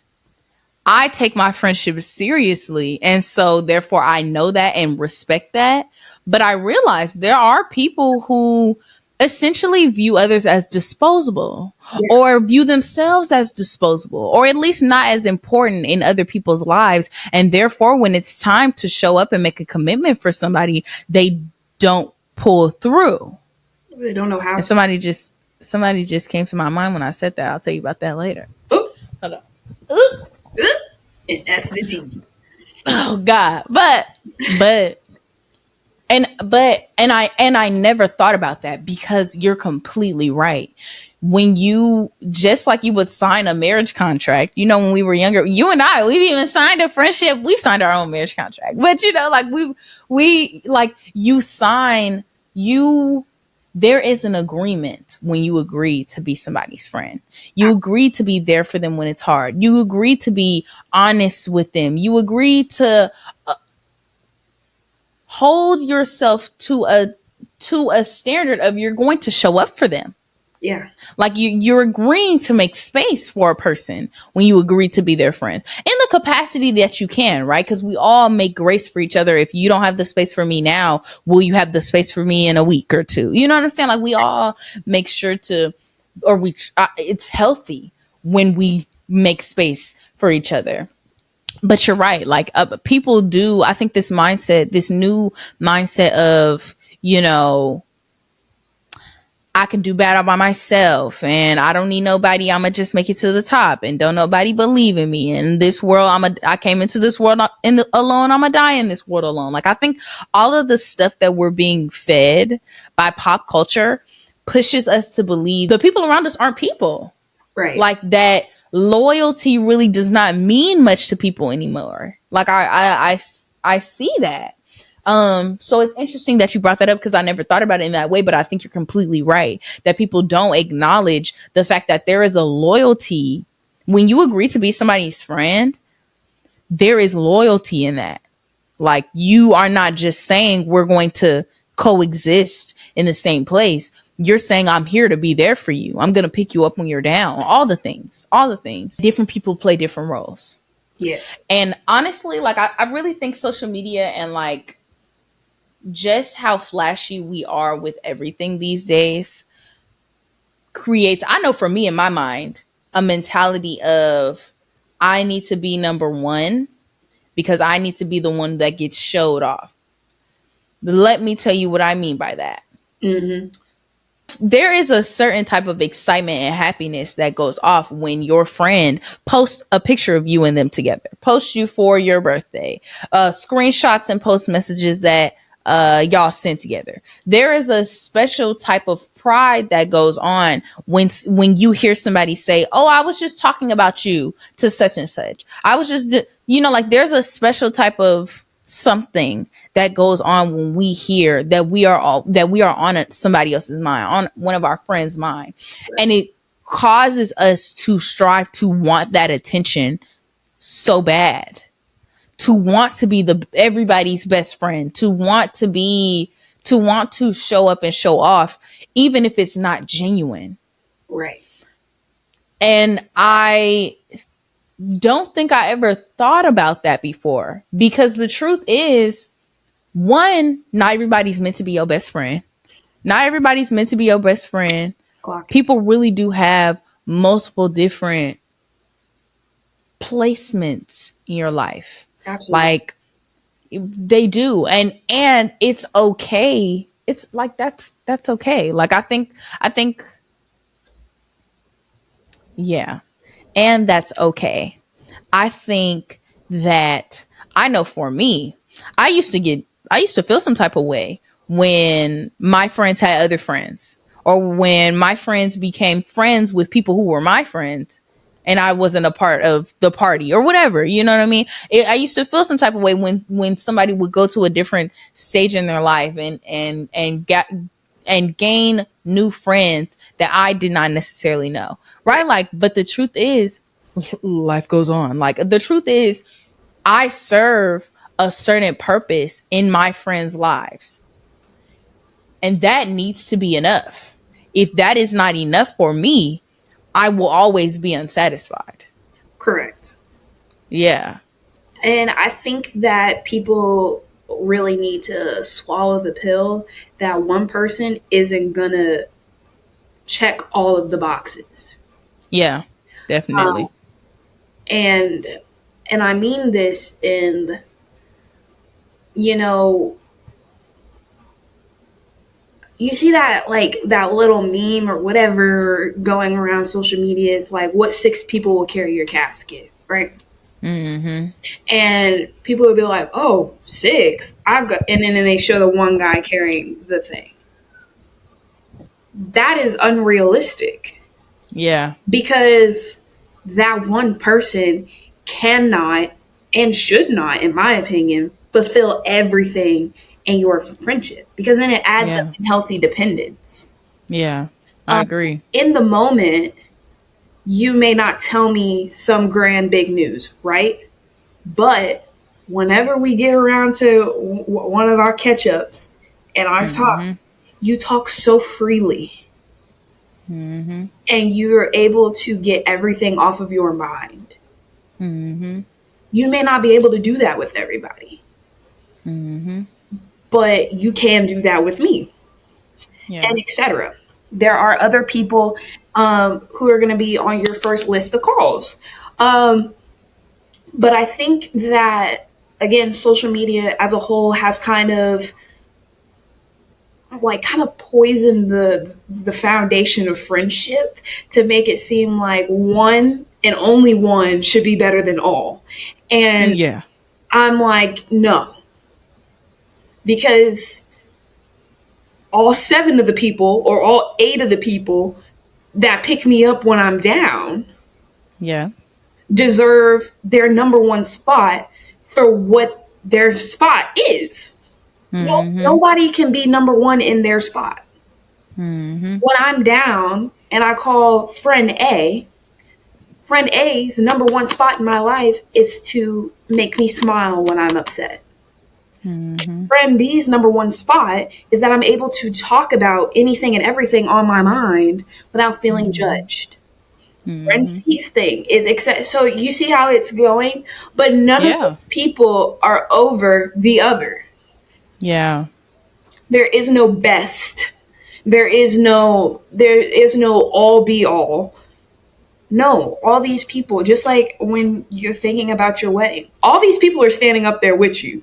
I take my friendship seriously. And so therefore I know that and respect that. But I realize there are people who essentially view others as disposable, or view themselves as disposable, or at least not as important in other people's lives. And therefore, when it's time to show up and make a commitment for somebody, they don't pull through. They don't know how. And somebody just came to my mind when I said that. I'll tell you about that later. Ooh. Hold on. And that's the T. Oh God. But I never thought about that, because you're completely right. When you, just like you would sign a marriage contract, when we were younger, you and I, we've even signed a friendship. We've signed our own marriage contract, but like we like you sign there is an agreement when you agree to be somebody's friend. You agree to be there for them when it's hard. You agree to be honest with them. You agree to hold yourself to a standard of you're going to show up for them. Yeah. Like you're agreeing to make space for a person when you agree to be their friends in the capacity that you can, right? Because we all make grace for each other. If you don't have the space for me now, will you have the space for me in a week or two? You know what I'm saying? Like we all make sure to, it's healthy when we make space for each other. But you're right. Like people do, I think this new mindset of, I can do bad all by myself and I don't need nobody. I'm going to just make it to the top and don't nobody believe in me. In this world, I came into this world alone. I'm going to die in this world alone. Like I think all of the stuff that we're being fed by pop culture pushes us to believe the people around us aren't people. Right. Like that loyalty really does not mean much to people anymore. Like I see that. So it's interesting that you brought that up because I never thought about it in that way, but I think you're completely right that people don't acknowledge the fact that there is a loyalty when you agree to be somebody's friend. There is loyalty in that. Like you are not just saying we're going to coexist in the same place. You're saying I'm here to be there for you. I'm going to pick you up when you're down. All the things. Different people play different roles. Yes. And honestly, like I really think social media and like just how flashy we are with everything these days creates, I know for me in my mind, a mentality of I need to be number one because I need to be the one that gets showed off. Let me tell you what I mean by that. Mm-hmm. There is a certain type of excitement and happiness that goes off when your friend posts a picture of you and them together, posts you for your birthday, screenshots and post messages that y'all sent together. There is a special type of pride that goes on when you hear somebody say, "Oh, I was just talking about you to such and such. I was just," like there's a special type of something that goes on when we hear that we are on somebody else's mind, on one of our friends' mind, and it causes us to strive to want that attention so bad, to want to be everybody's best friend, to want to show up and show off, even if it's not genuine. Right. And I don't think I ever thought about that before, because the truth is, one, not everybody's meant to be your best friend. Not everybody's meant to be your best friend. People really do have multiple different placements in your life. Absolutely. Like they do. And it's okay. It's like that's okay. Like I think yeah. And that's okay. I think that I know for me, I used to feel some type of way when my friends had other friends, or when my friends became friends with people who were my friends and I wasn't a part of the party or whatever. You know what I mean? I used to feel some type of way when somebody would go to a different stage in their life and gain new friends that I did not necessarily know. Right? Like, but the truth is, life goes on. Like the truth is, I serve a certain purpose in my friends' lives. And that needs to be enough. If that is not enough for me, I will always be unsatisfied. Correct. Yeah. And I think that people really need to swallow the pill that one person isn't gonna check all of the boxes. Yeah, definitely. And I mean this in, you see that, like, that little meme or whatever going around social media. It's like, what 6 people will carry your casket, right? Mm-hmm. And people would be like, "Oh, 6? I've got," and then they show the one guy carrying the thing. That is unrealistic. Yeah. Because that one person cannot and should not, in my opinion, fulfill everything in your friendship, because then it adds up healthy dependence. Yeah, I agree. In the moment, you may not tell me some grand big news, right? But whenever we get around to one of our catch-ups and our talk, you talk so freely. Mm-hmm. And you're able to get everything off of your mind. Mm-hmm. You may not be able to do that with everybody. Mm-hmm. But you can do that with me. Yeah. And etc. There are other people who are going to be on your first list of calls. But I think that, again, social media as a whole has kind of poisoned the foundation of friendship to make it seem like one and only one should be better than all. And yeah, I'm like, no. Because all 7 of the people or all 8 of the people that pick me up when I'm down Yeah. deserve their number one spot for what their spot is. No, Mm-hmm. nobody can be number one in their spot. Mm-hmm. When I'm down and I call friend A's number one spot in my life is to make me smile when I'm upset. Mm-hmm. Friend B's number one spot is that I'm able to talk about anything and everything on my mind without feeling judged. Friend Mm-hmm. C's thing is accept. So you see how it's going, but none of the Yeah. people are over the other. Yeah. There is no best. There is no all be all. No, all these people, just like when you're thinking about your wedding, all these people are standing up there with you.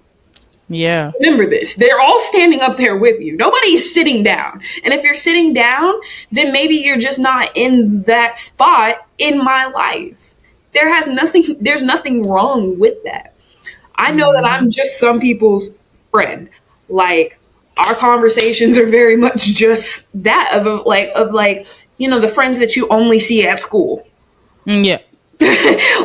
Yeah. Remember this. They're all standing up there with you. Nobody's sitting down. And if you're sitting down, then maybe you're just not in that spot in my life. There's nothing wrong with that. I know that Mm-hmm. I'm just some people's friend. Like our conversations are very much just that of the friends that you only see at school. Yeah.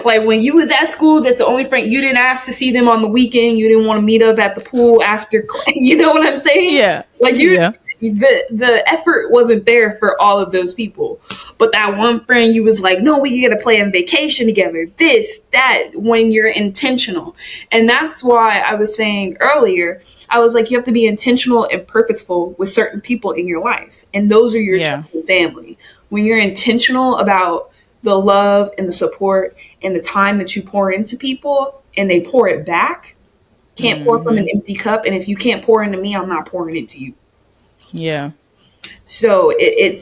Like when you was at school, that's the only friend you didn't ask to see them on the weekend. You didn't want to meet up at the pool after you know what I'm saying? Yeah. Like Yeah. the effort wasn't there for all of those people. But that one friend you was like, no, we gotta plan vacation together. This, that, when you're intentional. And that's why I was saying earlier, I was like, you have to be intentional and purposeful with certain people in your life. And those are your Yeah. chosen family. When you're intentional about the love and the support and the time that you pour into people and they pour it back, can't pour from an empty cup. And if you can't pour into me, I'm not pouring into you. Yeah. So it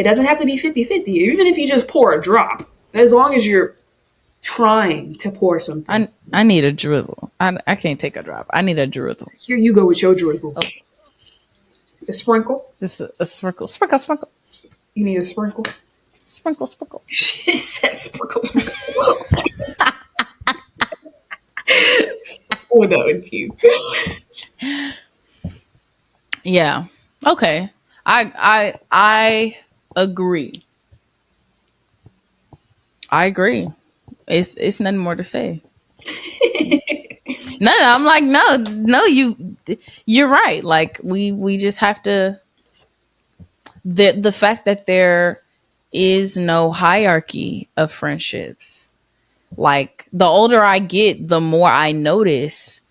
doesn't have to be 50-50. Even if you just pour a drop, as long as you're trying to pour something. I need a drizzle. I can't take a drop. I need a drizzle. Here you go with your drizzle. Oh. A sprinkle. This is a sprinkle. Sprinkle. Sprinkle. You need a sprinkle. Sprinkle. Sprinkle. She said sprinkle. Oh no, it's you. Yeah. Okay. I agree. I agree. It's nothing more to say. No, I'm like, no, you're right. Like we just have to the fact that there is no hierarchy of friendships. Like the older I get, the more I notice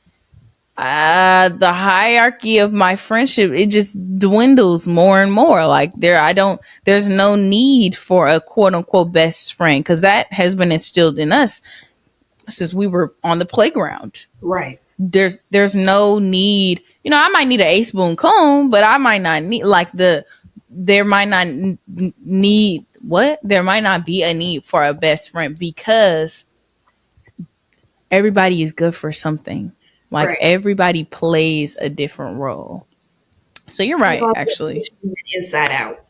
the hierarchy of my friendship, it just dwindles more and more. Like there's no need for a quote unquote best friend, because that has been instilled in us since we were on the playground. Right. There's no need. I might need an ace boon comb, but I might not need there might not need what there might not be a need for a best friend, because everybody is good for something. Like Right. everybody plays a different role. So you're right, actually. Inside out.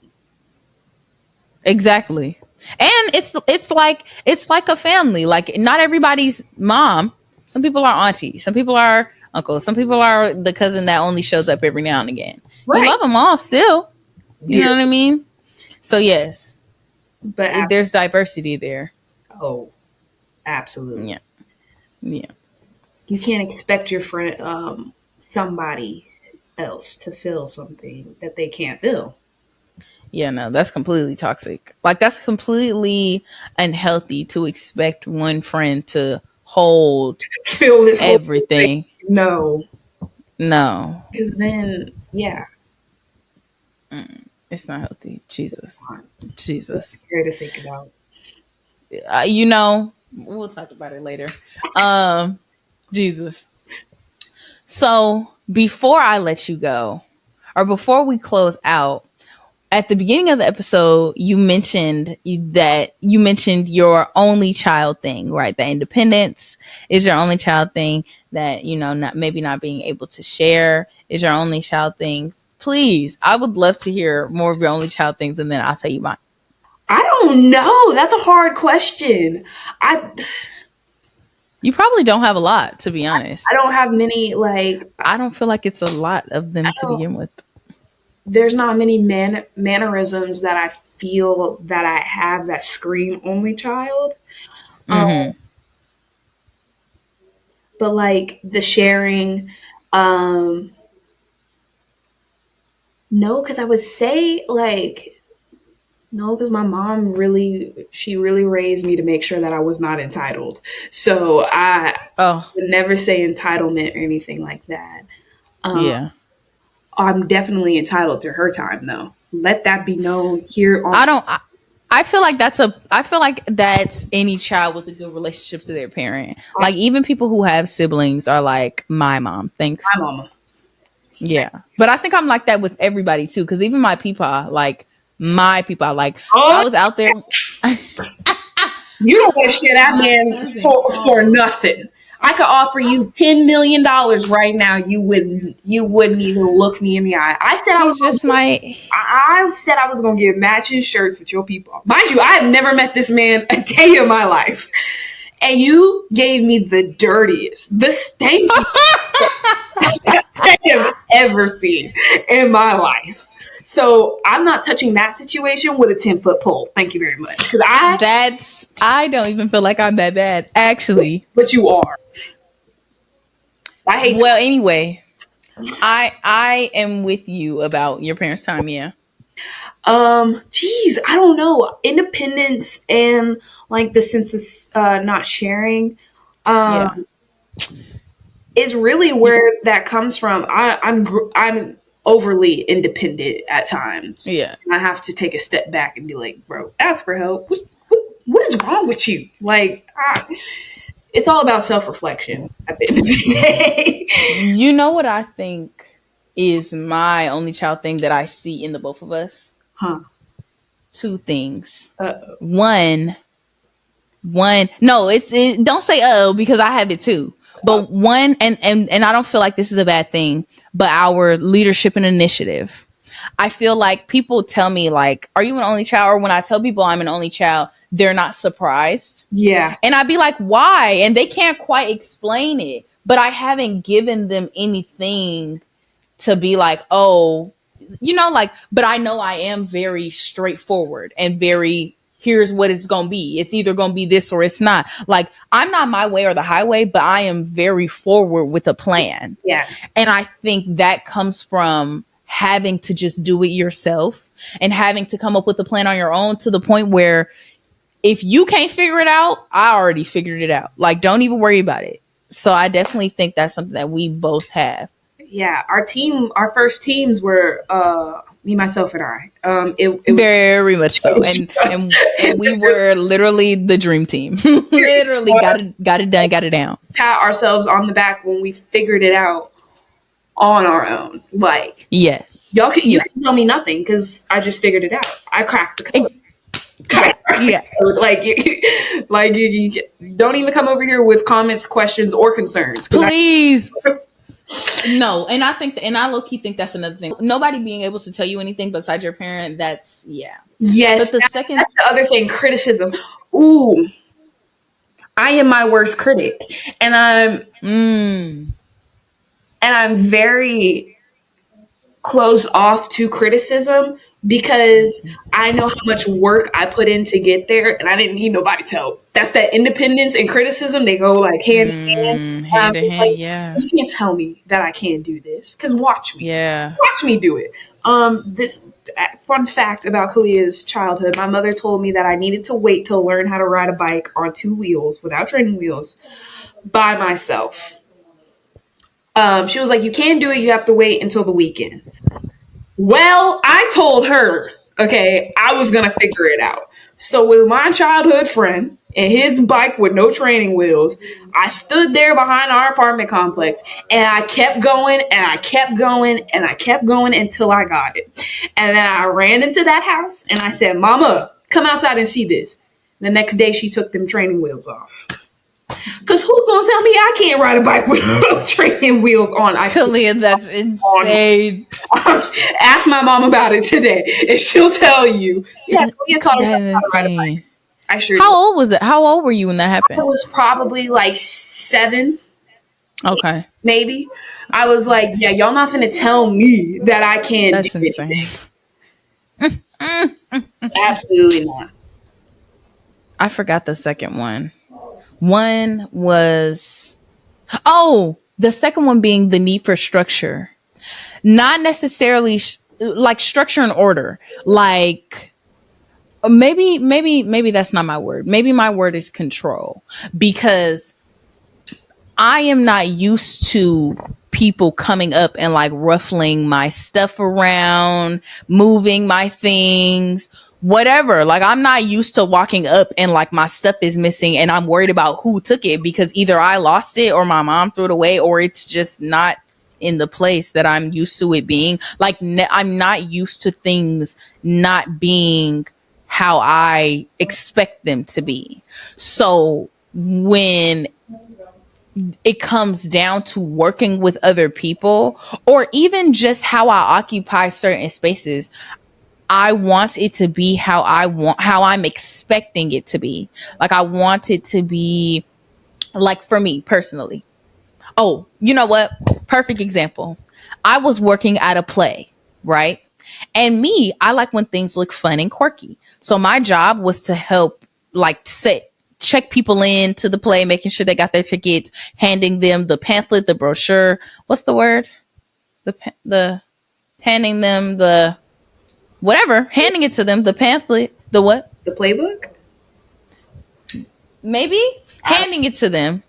Exactly. And it's like a family. Like not everybody's mom. Some people are auntie. Some people are uncle. Some people are the cousin that only shows up every now and again. Right. We love them all still. You know what I mean? So yes, But there's diversity there. oh, absolutely. Yeah. Yeah. You can't expect your friend, somebody else to feel something that they can't feel. Yeah, no, that's completely toxic. Like that's completely unhealthy to expect one friend to hold Feel this whole everything. No, No, because then, yeah, it's not healthy. Jesus. it's scary to think about. We'll talk about it later. Jesus. So before I let you go, or before we close out, at the beginning of the episode, you mentioned your only child thing, right? The independence is your only child thing. That not being able to share is your only child thing. Please, I would love to hear more of your only child things, and then I'll tell you mine. I don't know. That's a hard question. You probably don't have a lot, to be honest. I don't have many. I don't feel like it's a lot of them to begin with. there's not many mannerisms that I feel that I have that scream only child. Mm-hmm. But like the sharing, um, no, because I would say like no, because my mom she really raised me to make sure that I was not entitled. So I Oh, would never say entitlement or anything like that. Um, yeah. I'm definitely entitled to her time, though. Let that be known here on. I don't. I feel like I feel like that's any child with a good relationship to their parent. Like even people who have siblings are like, my mom My thinks. mama. Yeah, but I think I'm like that with everybody too. Because even my people, like I Oh, was out there. you don't want to share that My man cousin for called. nothing. I could offer you $10 million right now. You wouldn't even look me in the eye. I said I was He's just my. I said I was gonna get matching shirts with your people. Mind you, I have never met this man a day of my life. And you gave me the dirtiest, the stanky I have ever seen in my life. So I'm not touching that situation with a 10-foot pole. Thank you very much. Because I don't even feel like I'm that bad, actually. but you are. I hate Well, anyway, I am with you about your parents' time. Yeah, geez, I don't know. Independence and like the sense of not sharing. yeah. Um, is really where that comes from. I'm overly independent at times. Yeah. And I have to take a step back and be like, bro, ask for help. What is wrong with you? Like, it's all about self reflection at the end of the day. You know what I think is my only child thing that I see in the both of us? Huh. Two things. Uh-oh. One, no, don't say oh because I have it too. But one, and I don't feel like this is a bad thing, but our leadership and initiative. I feel like people tell me like, "Are you an only child?" Or when I tell people I'm an only child, they're not surprised. Yeah. And I'd be like, "Why?" And they can't quite explain it. But I haven't given them anything to be like, "Oh, like." But I know I am very straightforward and very. Here's what it's gonna be. It's either gonna be this or it's not. Like I'm not my way or the highway, but I am very forward with a plan. Yeah. And I think that comes from having to just do it yourself and having to come up with a plan on your own to the point where if you can't figure it out, I already figured it out. Like, don't even worry about it. So I definitely think that's something that we both have. Yeah. Our first teams were me, myself, and I. It was Very much so. And we were literally the dream team. Literally got it done, got it down. pat ourselves on the back when we figured it out on our own. Like, Yes. you can tell me nothing because I just figured it out. I cracked the code. Yeah. You don't even come over here with comments, questions, or concerns. Please. No, and I think, and I low key think that's another thing. Nobody being able to tell you anything besides your parent. That's Yes, But that's the other thing. Criticism. Ooh, I am my worst critic, and I'm very closed off to criticism because I know how much work I put in to get there, and I didn't need nobody's help. That's that independence and criticism. They go like hand in hand. Hand in hand. Like, you can't tell me that I can't do this because watch me. Yeah. Watch me do it. This fun fact about Callia's childhood: my mother told me that I needed to wait to learn how to ride a bike on two wheels without training wheels by myself. She was like, "You can't do it. You have to wait until the weekend." Well, I told her, okay, I was going to figure it out. So with my childhood friend and his bike with no training wheels, I stood there behind our apartment complex and I kept going and I kept going and I kept going until I got it. And then I ran into that house and I said, "Mama, come outside and see this." The next day she took them training wheels off. Because who's going to tell me I can't ride a bike with training wheels on? Callia, that's insane. Ask my mom about it today, and she'll tell you. Yeah, Callia taught herself how to ride a bike. I sure. How old was it? How old were you when that happened? I was probably like 7. Okay. Maybe. I was like, yeah, y'all not finna tell me that I can't do That's insane. anything. Absolutely not. I forgot the second one. One was, oh, the second one being the need for structure. Not necessarily like structure and order. Like maybe that's not my word. Maybe my word is control, because I am not used to people coming up and like ruffling my stuff around, moving my things, whatever. Like I'm not used to walking up and like my stuff is missing and I'm worried about who took it, because either I lost it or my mom threw it away, or it's just not in the place that I'm used to it being. Like I'm not used to things not being how I expect them to be. So when it comes down to working with other people, or even just how I occupy certain spaces, I want it to be how I'm expecting it to be. Like I want it to be like, for me personally. Oh, you know what? Perfect example. I was working at a play, right? And me, I like when things look fun and quirky. So my job was to help, like, check people in to the play, making sure they got their tickets, handing them the pamphlet, the brochure. What's the word? The handing them the whatever, handing it to them, the pamphlet, the what? The playbook? Maybe handing it to them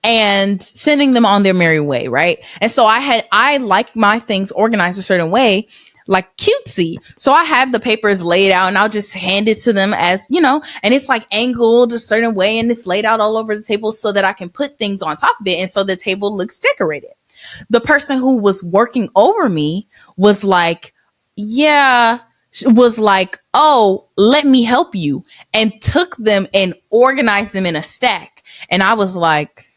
and sending them on their merry way, right? And so I like my things organized a certain way, like cutesy. So I have the papers laid out and I'll just hand it to them as, and it's like angled a certain way and it's laid out all over the table so that I can put things on top of it. And so the table looks decorated. The person who was working over me was like, yeah, was like, oh, let me help you, and took them and organized them in a stack. And I was like,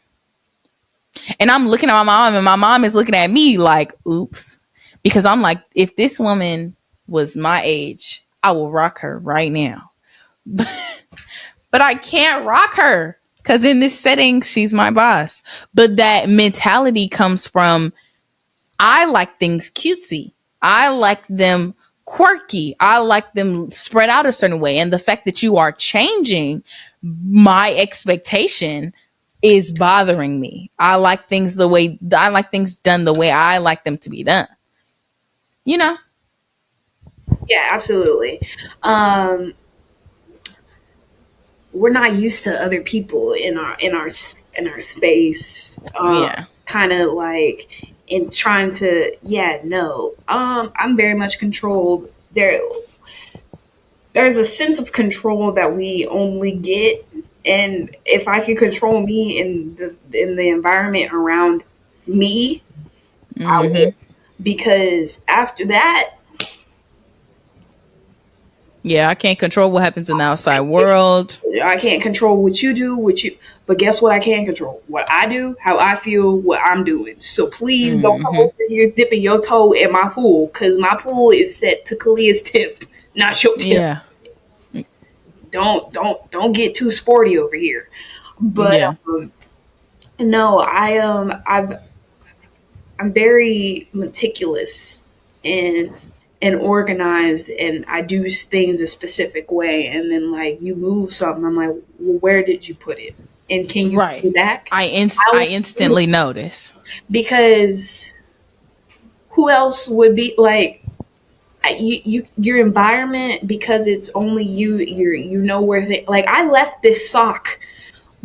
and I'm looking at my mom and my mom is looking at me like, oops. Because I'm like, if this woman was my age, I will rock her right now. But I can't rock her because in this setting, she's my boss. But that mentality comes from, I like things cutesy. I like them quirky. I like them spread out a certain way. And the fact that you are changing my expectation is bothering me. I like things done the way I like them to be done. You know? Yeah, absolutely. We're not used to other people in our space. Yeah. Kind of like in trying to, yeah, no. I'm very much controlled. There's a sense of control that we only get, and if I can control me in the environment around me, I will. Because after that, yeah, I can't control what happens in the outside world. I can't control what you do, but guess what? I can control what I do, how I feel, what I'm doing. So please don't come over here dipping your toe in my pool, because my pool is set to Callia's tip, not your tip. Yeah. Don't get too sporty over here. But Yeah. no, I'm very meticulous and organized, and I do things a specific way. And then like you move something, I'm like, well, where did you put it? And can you Right. put it back? I instantly notice. Because who else would be like your environment, because it's only you know where like I left this sock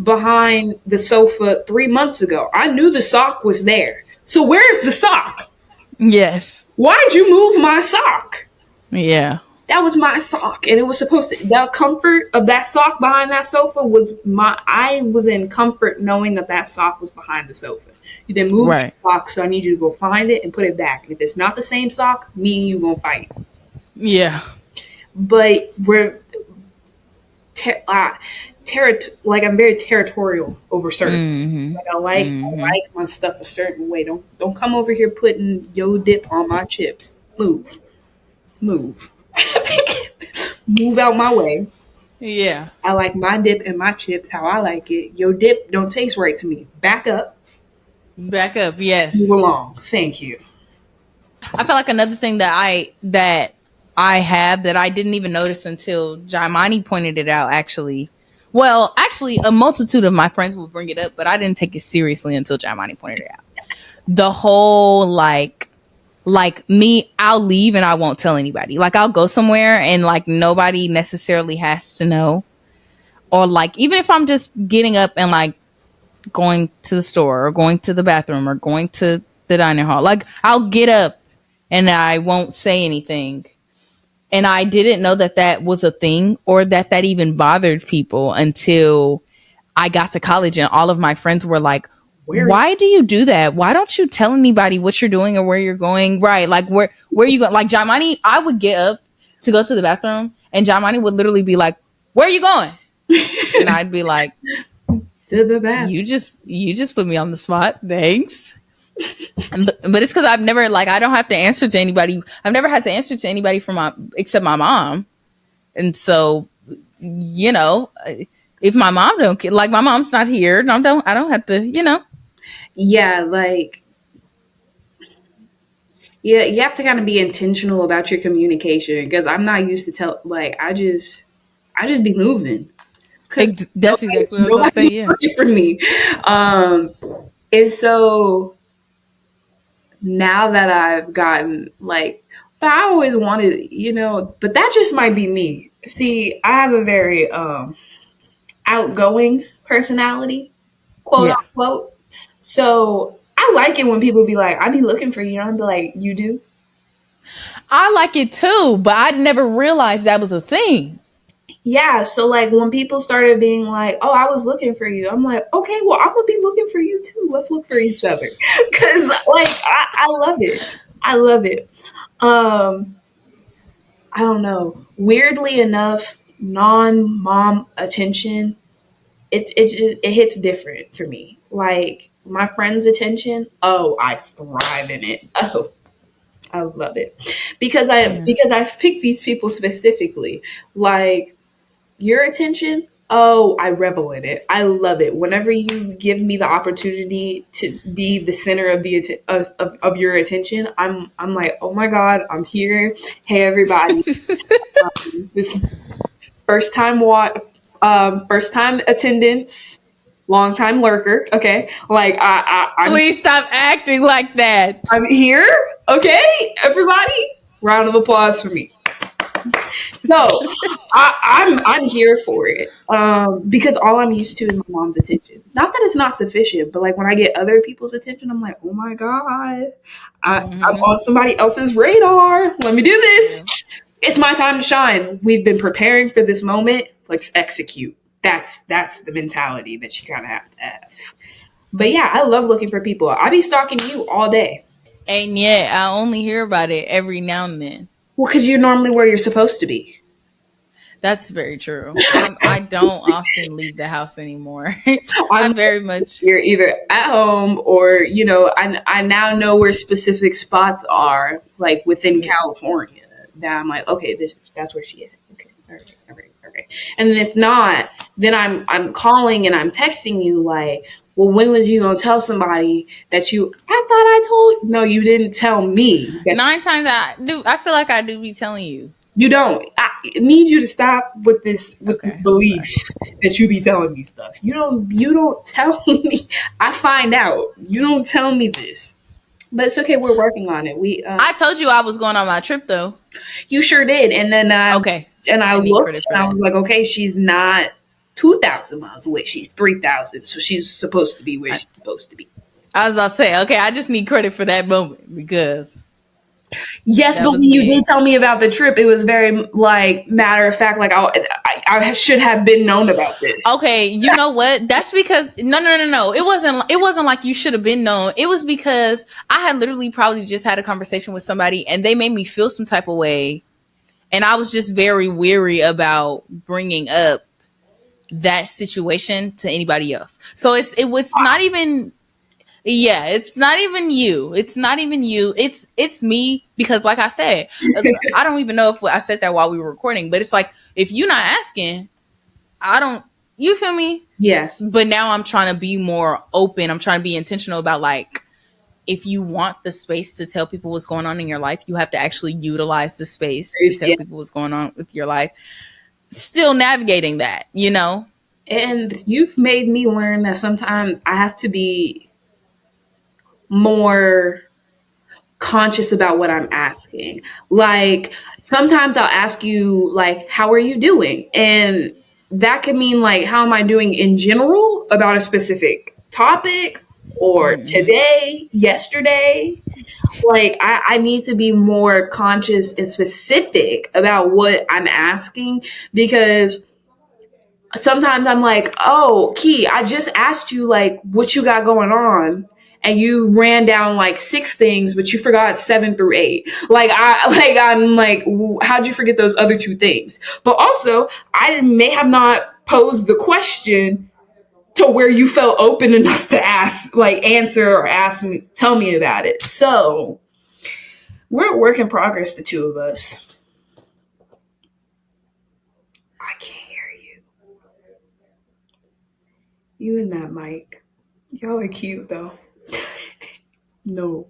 behind the sofa 3 months ago. I knew the sock was there. So where's the sock? Yes. Why'd you move my sock? Yeah. That was my sock, and it was supposed to. The comfort of that sock behind that sofa was I was in comfort knowing that sock was behind the sofa. You then moved the sock, so I need you to go find it and put it back. And if it's not the same sock, me and you gonna fight. Yeah. But we're like I'm very territorial over certain. Like I like my stuff a certain way. Don't come over here putting yo dip on my chips. Move. Move out my way. Yeah. I like my dip and my chips how I like it. Your dip don't taste right to me. Back up. Back up, Move yes. along. Thank you. I feel like another thing that I have that I didn't even notice until Jaimani pointed it out. Actually, a multitude of my friends will bring it up, but I didn't take it seriously until Jaimani pointed it out. The whole like me, I'll leave and I won't tell anybody. Like I'll go somewhere and like nobody necessarily has to know. Or like even if I'm just getting up and like going to the store or going to the bathroom or going to the dining hall, like I'll get up and I won't say anything. And I didn't know that that was a thing or that that even bothered people until I got to college and all of my friends were like, Where why do you do that? Why don't you tell anybody what you're doing or where you're going? Right. Like where you go? Like Jamani, I would get up to go to the bathroom and Jamani would literally be like, where are you going? And I'd be like, to the bath? you just put me on the spot. Thanks. But it's because I've never like I don't have to answer to anybody. I've never had to answer to anybody from my except my mom. And so, you know, if my mom don't get like my mom's not here, I don't have to, you know. Yeah, like yeah, you have to kind of be intentional about your communication because I'm not used to tell like I just be moving because That's exactly what I was about to say. nobody's Yeah. looking for me. Um, and so now that I've gotten like, but I always wanted, but that just might be me. See, I have a very outgoing personality, quote Yeah. unquote. So I like it when people be like, I be looking for you. And I'm be like, you do? I like it too, but I never realized that was a thing. Yeah. So like when people started being like, oh, I was looking for you. I'm like, okay, well, I'm gonna be looking for you too. Let's look for each other. Cause like I love it. I love it. Um, I don't know. Weirdly enough, non-mom attention, it hits different for me. Like my friends' attention, oh, I thrive in it. Oh, I love it Yeah. because I've picked these people specifically. Like your attention, oh, I revel in it. I love it. Whenever you give me the opportunity to be the center of of your attention, I'm like, oh my god, I'm here. Hey everybody, this is first time attendance, long time lurker. Okay, like Please stop acting like that. I'm here. Okay, everybody, round of applause for me. So I'm here for it because all I'm used to is my mom's attention. Not that it's not sufficient, but like when I get other people's attention, I'm like, oh my god, I'm Hmm. on somebody else's radar. Let me do Yeah. this. It's my time to shine. We've been preparing for this moment. Let's execute. That's the mentality that you kind of have to have. But yeah, I love looking for people. I be stalking you all day. And yet I only hear about it every now and then. Well, because you're normally where you're supposed to be. That's very true. I don't often leave the house anymore. I I'm very much. You're either at home or I now know where specific spots are like within Yeah. California that I'm like, okay, that's where she is. Okay, all right. And if not, then I'm calling and I'm texting you like, well, when was you gonna tell somebody that I thought I told? No, you didn't tell me that. 9 times I feel like I do be telling you. You don't. I need you to stop with this Okay, I'm belief sorry. that you be telling me stuff. You don't tell me. I find out. You don't tell me this. But it's okay. We're working on it. I told you I was going on my trip though. You sure did. And then Okay. I I need looked credit for and I that. was like, okay, she's not 2,000 miles away. She's 3,000. So she's supposed to be where I, she's supposed to be. I was about to say, okay, I just need credit for that moment because Yes, that but was when you did big. tell me about the trip, it was very like matter of fact. Like I should have been known about this. Okay, you know what? That's because no. It wasn't like you should have been known. It was because I had literally probably just had a conversation with somebody and they made me feel some type of way, and I was just very weary about bringing up that situation to anybody else. So it was not even. Yeah, it's not even you. It's not even you. It's me because, like I said, I don't even know if I said that while we were recording. But it's like if you're not asking, I don't. You feel me? Yeah. But now I'm trying to be more open. I'm trying to be intentional about like, if you want the space to tell people what's going on in your life, you have to actually utilize the space to tell Yeah. people what's going on with your life. Still navigating that, you know? And you've made me learn that sometimes I have to be more conscious about what I'm asking. Like sometimes I'll ask you like, how are you doing? And that could mean like, how am I doing in general about a specific topic or Mm-hmm. today, yesterday? Like I need to be more conscious and specific about what I'm asking because sometimes I'm like, oh, Key, I just asked you like what you got going on. And you ran down like 6 things, but you forgot 7 through 8. I'm like, how'd you forget those other 2 things? But also, I may have not posed the question to where you felt open enough to ask, like answer or ask me, tell me about it. So we're a work in progress, the two of us. I can't hear you. You and that mic. Y'all are cute though. No,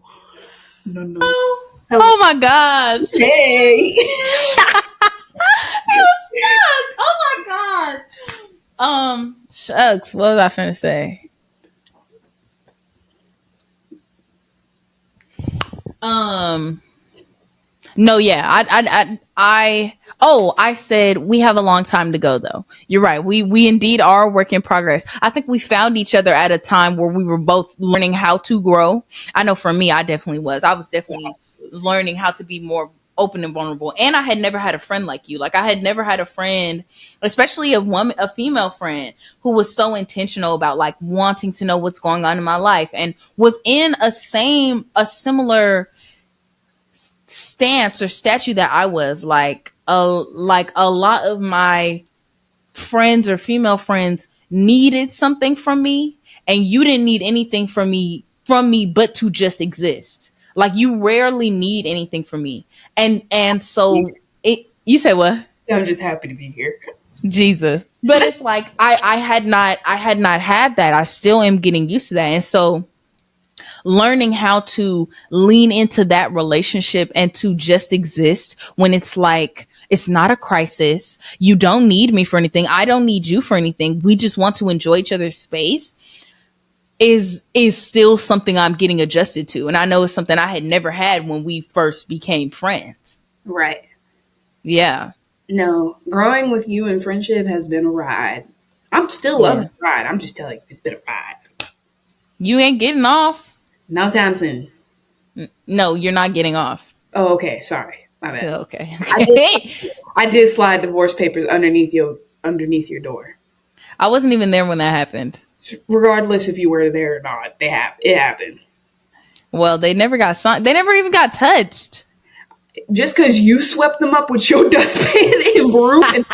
no, no. Hello. Oh my gosh. Hey. He was stuck. Oh my god. Shucks. What was I finna say? Um, no, yeah. I said we have a long time to go though. You're right. We indeed are a work in progress. I think we found each other at a time where we were both learning how to grow. I know for me, I definitely was. I was definitely learning how to be more open and vulnerable. And I had never had a friend like you. Like I had never had a friend, especially a female friend who was so intentional about like wanting to know what's going on in my life and was in a similar stance or statue that I was. Like a lot of my friends or female friends needed something from me, and you didn't need anything from me but to just exist. Like you rarely need anything from me. And so it you say what? I'm just happy to be here. Jesus. But it's like I had not had that. I still am getting used to that. And so learning how to lean into that relationship and to just exist when it's like it's not a crisis. You don't need me for anything. I don't need you for anything. We just want to enjoy each other's space is still something I'm getting adjusted to. And I know it's something I had never had when we first became friends. Right. Yeah. No, growing with you in friendship has been a ride. I'm still loving Yeah. the ride. I'm just telling you, it's been a ride. You ain't getting off. No time soon. No, you're not getting off. Oh, okay. Sorry. My bad. So okay. I did, I did slide divorce papers underneath your door. I wasn't even there when that happened. Regardless if you were there or not, it happened. Well, they never got signed. They never even got touched. Just because you swept them up with your dustpan and broom and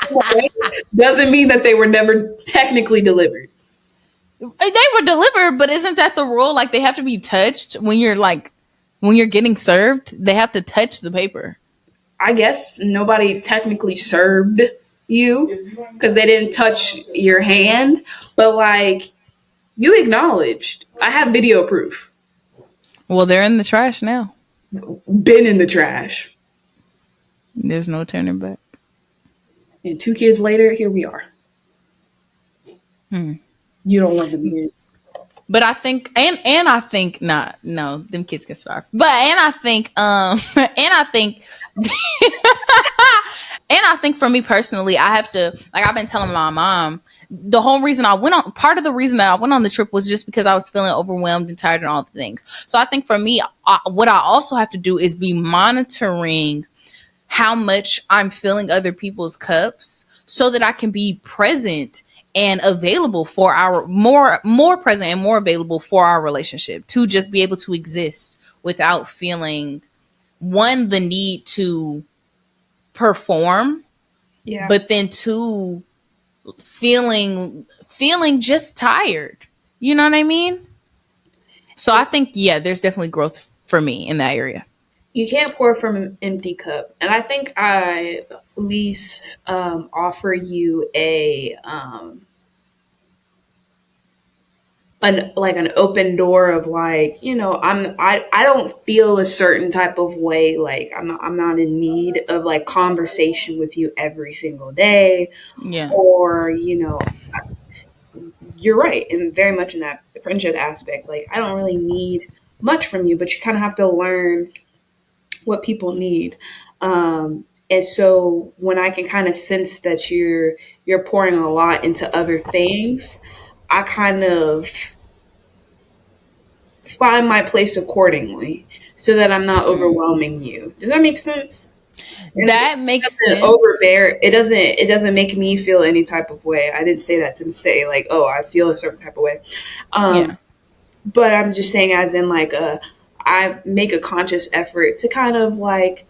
doesn't mean that they were never technically delivered. They were delivered, but isn't that the rule? Like they have to be touched when you're getting served. They have to touch the paper. I guess nobody technically served you because they didn't touch your hand, but like you acknowledged. I have video proof. Well, they're in the trash now. Been in the trash. There's no turning back. And 2 kids later, here we are. You don't love them kids. But I think and I think not no, them kids can starve. But and I think and I think and I think for me personally, I have to, like I've been telling my mom, the whole reason part of the reason that I went on the trip was just because I was feeling overwhelmed and tired and all the things. So I think for me, what I also have to do is be monitoring how much I'm filling other people's cups so that I can be present and available for our more present and more available for our relationship, to just be able to exist without feeling the need to perform, Yeah. but then two, feeling just tired. You know what I mean? So I think there's definitely growth for me in that area. You can't pour from an empty cup. And I think I at least offer you a an open door of like, I don't feel a certain type of way. Like I'm not in need of like conversation with you every single day, Yeah. or you're right, and very much in that friendship aspect. Like I don't really need much from you, but you kind of have to learn what people need. And so when I can kind of sense that you're pouring a lot into other things, I kind of find my place accordingly so that I'm not overwhelming you. Does that make sense? And That makes doesn't sense. overbear. It doesn't make me feel any type of way. I didn't say that to say like, oh, I feel a certain type of way. Yeah. But I'm just saying, as in like, I make a conscious effort to kind of like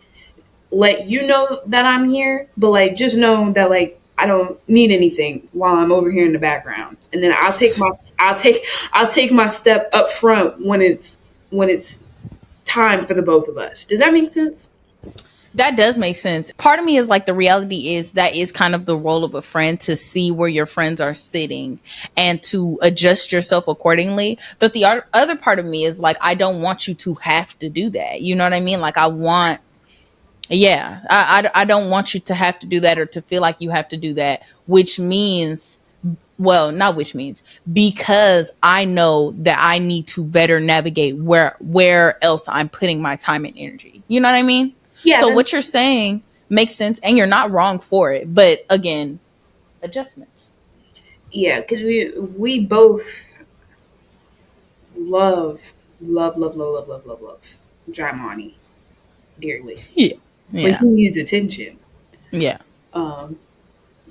let you know that I'm here, but like just know that like I don't need anything while I'm over here in the background, and then I'll take my step up front when it's time for the both of us. Does that make sense? That does make sense. Part of me is like, the reality is that is kind of the role of a friend, to see where your friends are sitting and to adjust yourself accordingly. But the other part of me is like, I don't want you to have to do that. You know what I mean? Like, I don't want you to have to do that, or to feel like you have to do that, which means, well, not which means, because I know that I need to better navigate where else I'm putting my time and energy. You know what I mean? Yeah, So what you're saying makes sense, and you're not wrong for it. But again, adjustments. yeah, because we both love love Dramani dearly, Yeah. but Yeah. he needs attention. Yeah. Um,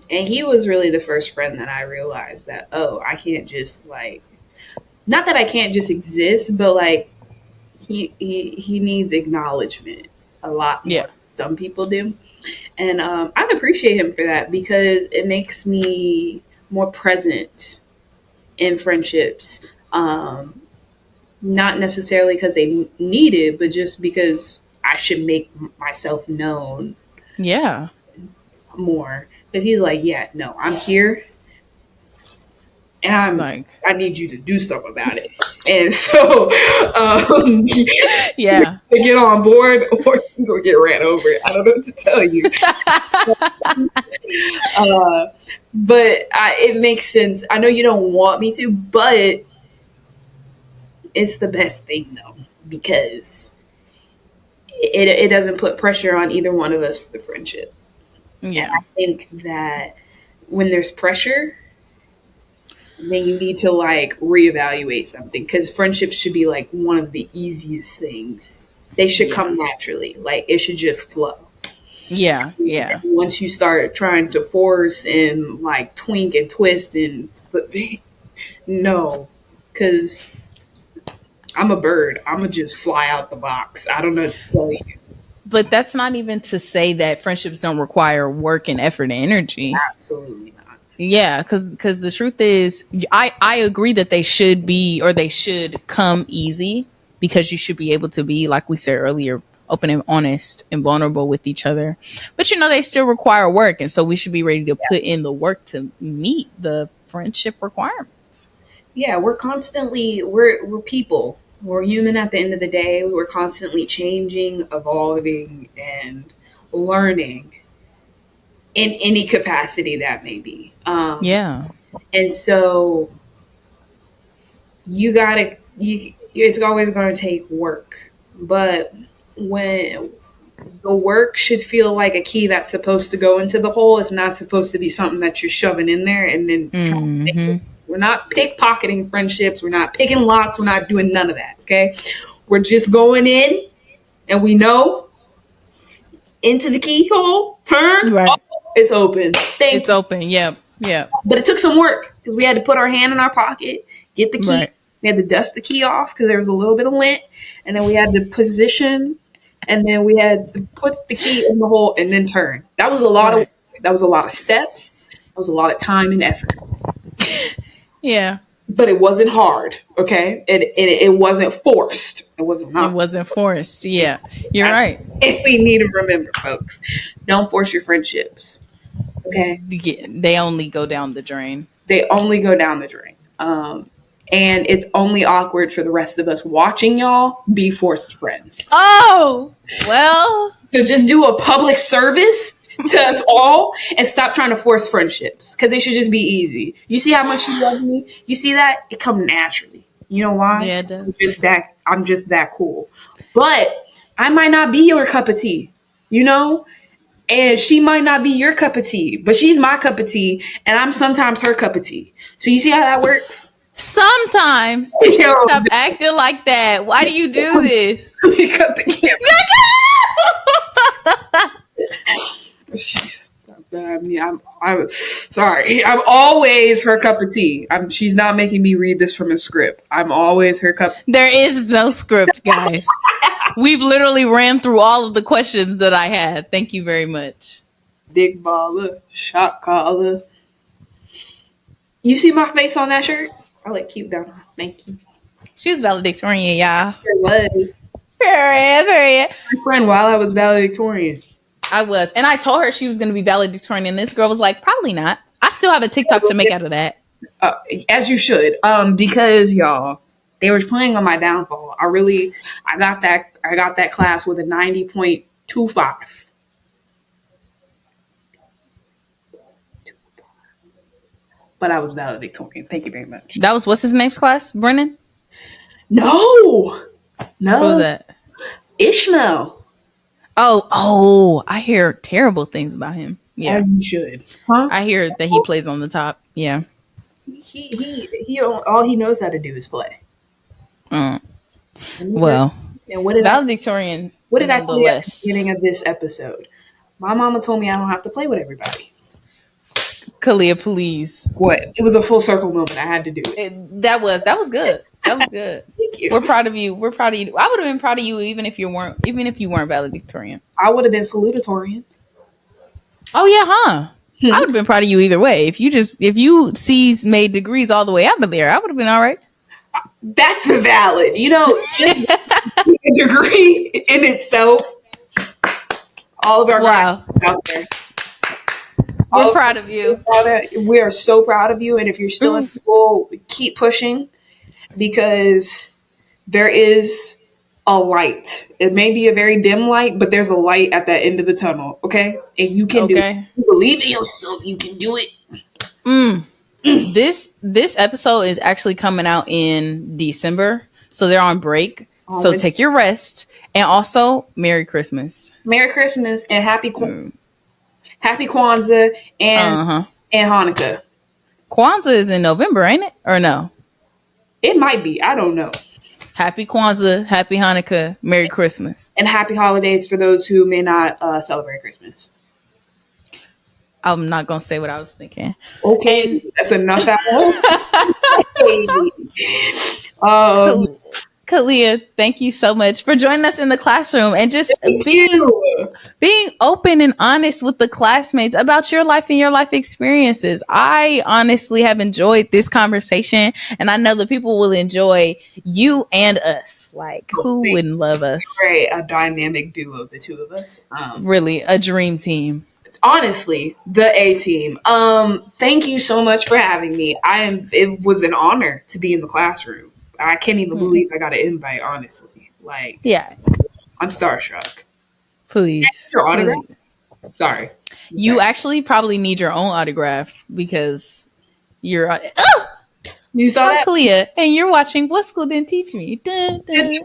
and he was really the first friend that I realized that, oh, I can't just like, not that I can't just exist, but like he needs acknowledgement a lot more Yeah. than some people do. And I appreciate him for that, because it makes me more present in friendships. Not necessarily because they need it, but just because I should make myself known Yeah. more. Because he's like, yeah, no, I'm here, and Like, I need you to do something about it. And so, yeah. to get on board, or you're gonna get ran over. I don't know what to tell you. Uh, but it makes sense. I know you don't want me to, but it's the best thing though, because it doesn't put pressure on either one of us for the friendship. And Yeah. I think that when there's pressure, then you need to like reevaluate something, because friendships should be like one of the easiest things. They should Yeah. come naturally. Like it should just flow. Yeah. Yeah. Once you start trying to force and like twink and twist and no, because I'm a bird. I'm gonna just fly out the box. I don't know what to tell you. But that's not even to say that friendships don't require work and effort and energy. Absolutely not. Yeah, because the truth is, I agree that they should be, or they should come easy, because you should be able to be, like we said earlier, open and honest and vulnerable with each other. But they still require work, and so we should be ready to put in the work to meet the friendship requirements. Yeah, we're people. We're human at the end of the day. We're constantly changing, evolving, and learning in any capacity that may be. Yeah, And so you gotta you it's always going to take work, but when the work should feel like a key that's supposed to go into the hole, it's not supposed to be something that you're shoving in there and then trying to make it. We're not pickpocketing friendships, we're not picking locks, we're not doing none of that. Okay, we're just going in, and we know into the keyhole, turn, oh, right. it's open. Thank It's you. open. Yep. Yep. But it took some work, because we had to put our hand in our pocket, get the key. Right. We had to dust the key off because there was a little bit of lint, and then we had to position, and then we had to put the key in the hole and then turn. That was a lot of Right. that was a lot of steps. That was a lot of time and effort. Yeah. But it wasn't hard, okay? It wasn't forced. It wasn't It not. wasn't forced. Yeah. You're right. If we need to remember, folks, don't force your friendships, okay? They only go down the drain. They only go down the drain. and it's only awkward for the rest of us watching y'all be forced friends. Oh, well. So just do a public service to us all and stop trying to force friendships, because it should just be easy. You see how much she loves me? You see that? It come naturally. You know why? Yeah, it does. I'm just that cool. But I might not be your cup of tea, you know? And she might not be your cup of tea, but she's my cup of tea, and I'm sometimes her cup of tea. So you see how that works? Sometimes. Can you stop acting like that? Why do you do this? Cut the camera. I'm sorry. I'm always her cup of tea. She's not making me read this from a script. I'm always her cup. There is no script, guys. We've literally ran through all of the questions that I had. Thank you very much. Dick baller, shot caller. You see my face on that shirt? I like cute down. Thank you. She was valedictorian, y'all. It was. Very. My friend, while I was valedictorian. I was. And I told her she was going to be valedictorian, and this girl was like, probably not. I still have a TikTok to make out of that. As you should. Because y'all, they were playing on my downfall. I got that class with a 90.25. But I was valedictorian. Thank you very much. That was, what's his name's class? Brennan? No. What was that? Ishmael. Oh, I hear terrible things about him. Yeah. As you should. Huh? I hear that he plays on the top. Yeah. He all he knows how to do is play. Well, and what did valedictorian. What did I tell you at the beginning of this episode? My mama told me I don't have to play with everybody. Callia, please. What? It was a full circle moment. I had to do it. That was good. That was good. Thank you. We're proud of you. I would have been proud of you even if you weren't valedictorian. I would have been salutatorian. Oh yeah, huh? I would have been proud of you either way. If you C's made degrees all the way out of there, I would have been all right. That's valid. You know, a degree in itself. All of our guys out there. We're proud of you. We are so proud of you. And if you're still in school, keep pushing, because there is a light. It may be a very dim light, but there's a light at that end of the tunnel. Okay. And you can do it. You believe in yourself. You can do it. This episode is actually coming out in December. So they're on break. So take your rest. And also, Merry Christmas. Merry Christmas and Happy Kwanzaa and Hanukkah. Kwanzaa is in November, ain't it? Or no? It might be. I don't know. Happy Kwanzaa, Happy Hanukkah, Merry Christmas. And Happy Holidays for those who may not celebrate Christmas. I'm not going to say what I was thinking. Okay. That's enough. Callia, thank you so much for joining us in the classroom and just being open and honest with the classmates about your life and your life experiences. I honestly have enjoyed this conversation, and I know that people will enjoy you and us. Like, who wouldn't love us? Right, a dynamic duo, the two of us. Really, a dream team. Honestly, the A team. Thank you so much for having me. It was an honor to be in the classroom. I can't even believe I got an invite, honestly. Like, yeah, I'm starstruck. Please. Your autograph? Please. Sorry. You actually probably need your own autograph because you're... You saw that? Callia, and you're watching What School Didn't Teach Me. Dun, dun.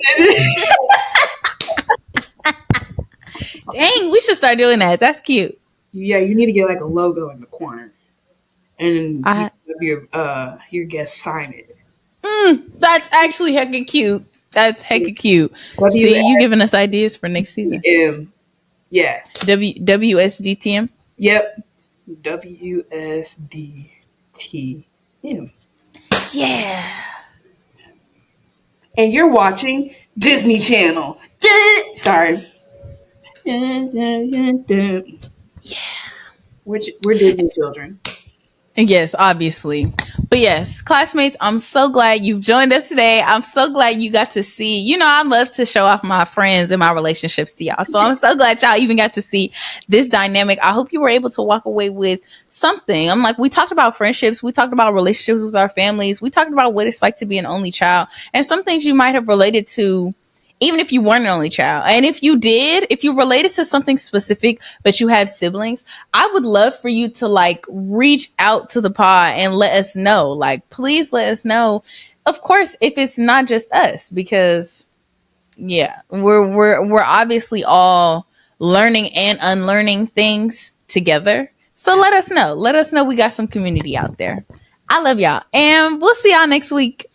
Dang, we should start doing that. That's cute. Yeah, you need to get like a logo in the corner. And have your guests sign it. That's actually hecka cute. That's hecka cute. See, you giving us ideas for next season. Yeah. WSDTM? Yep. WSDTM. Yeah. And you're watching Disney Channel. Sorry. Yeah. We're Disney children. Yes, obviously. But yes, classmates, I'm so glad you joined us today. I'm so glad you got to see. I love to show off my friends and my relationships to y'all. So I'm so glad y'all even got to see this dynamic. I hope you were able to walk away with something. I'm like, we talked about friendships, we talked about relationships with our families, we talked about what it's like to be an only child, and some things you might have related to even if you weren't an only child. And if you did, if you related to something specific, but you have siblings, I would love for you to like reach out to the pod and let us know. Like, please let us know. Of course, if it's not just us, because yeah, we're obviously all learning and unlearning things together. So let us know. Let us know we got some community out there. I love y'all. And we'll see y'all next week.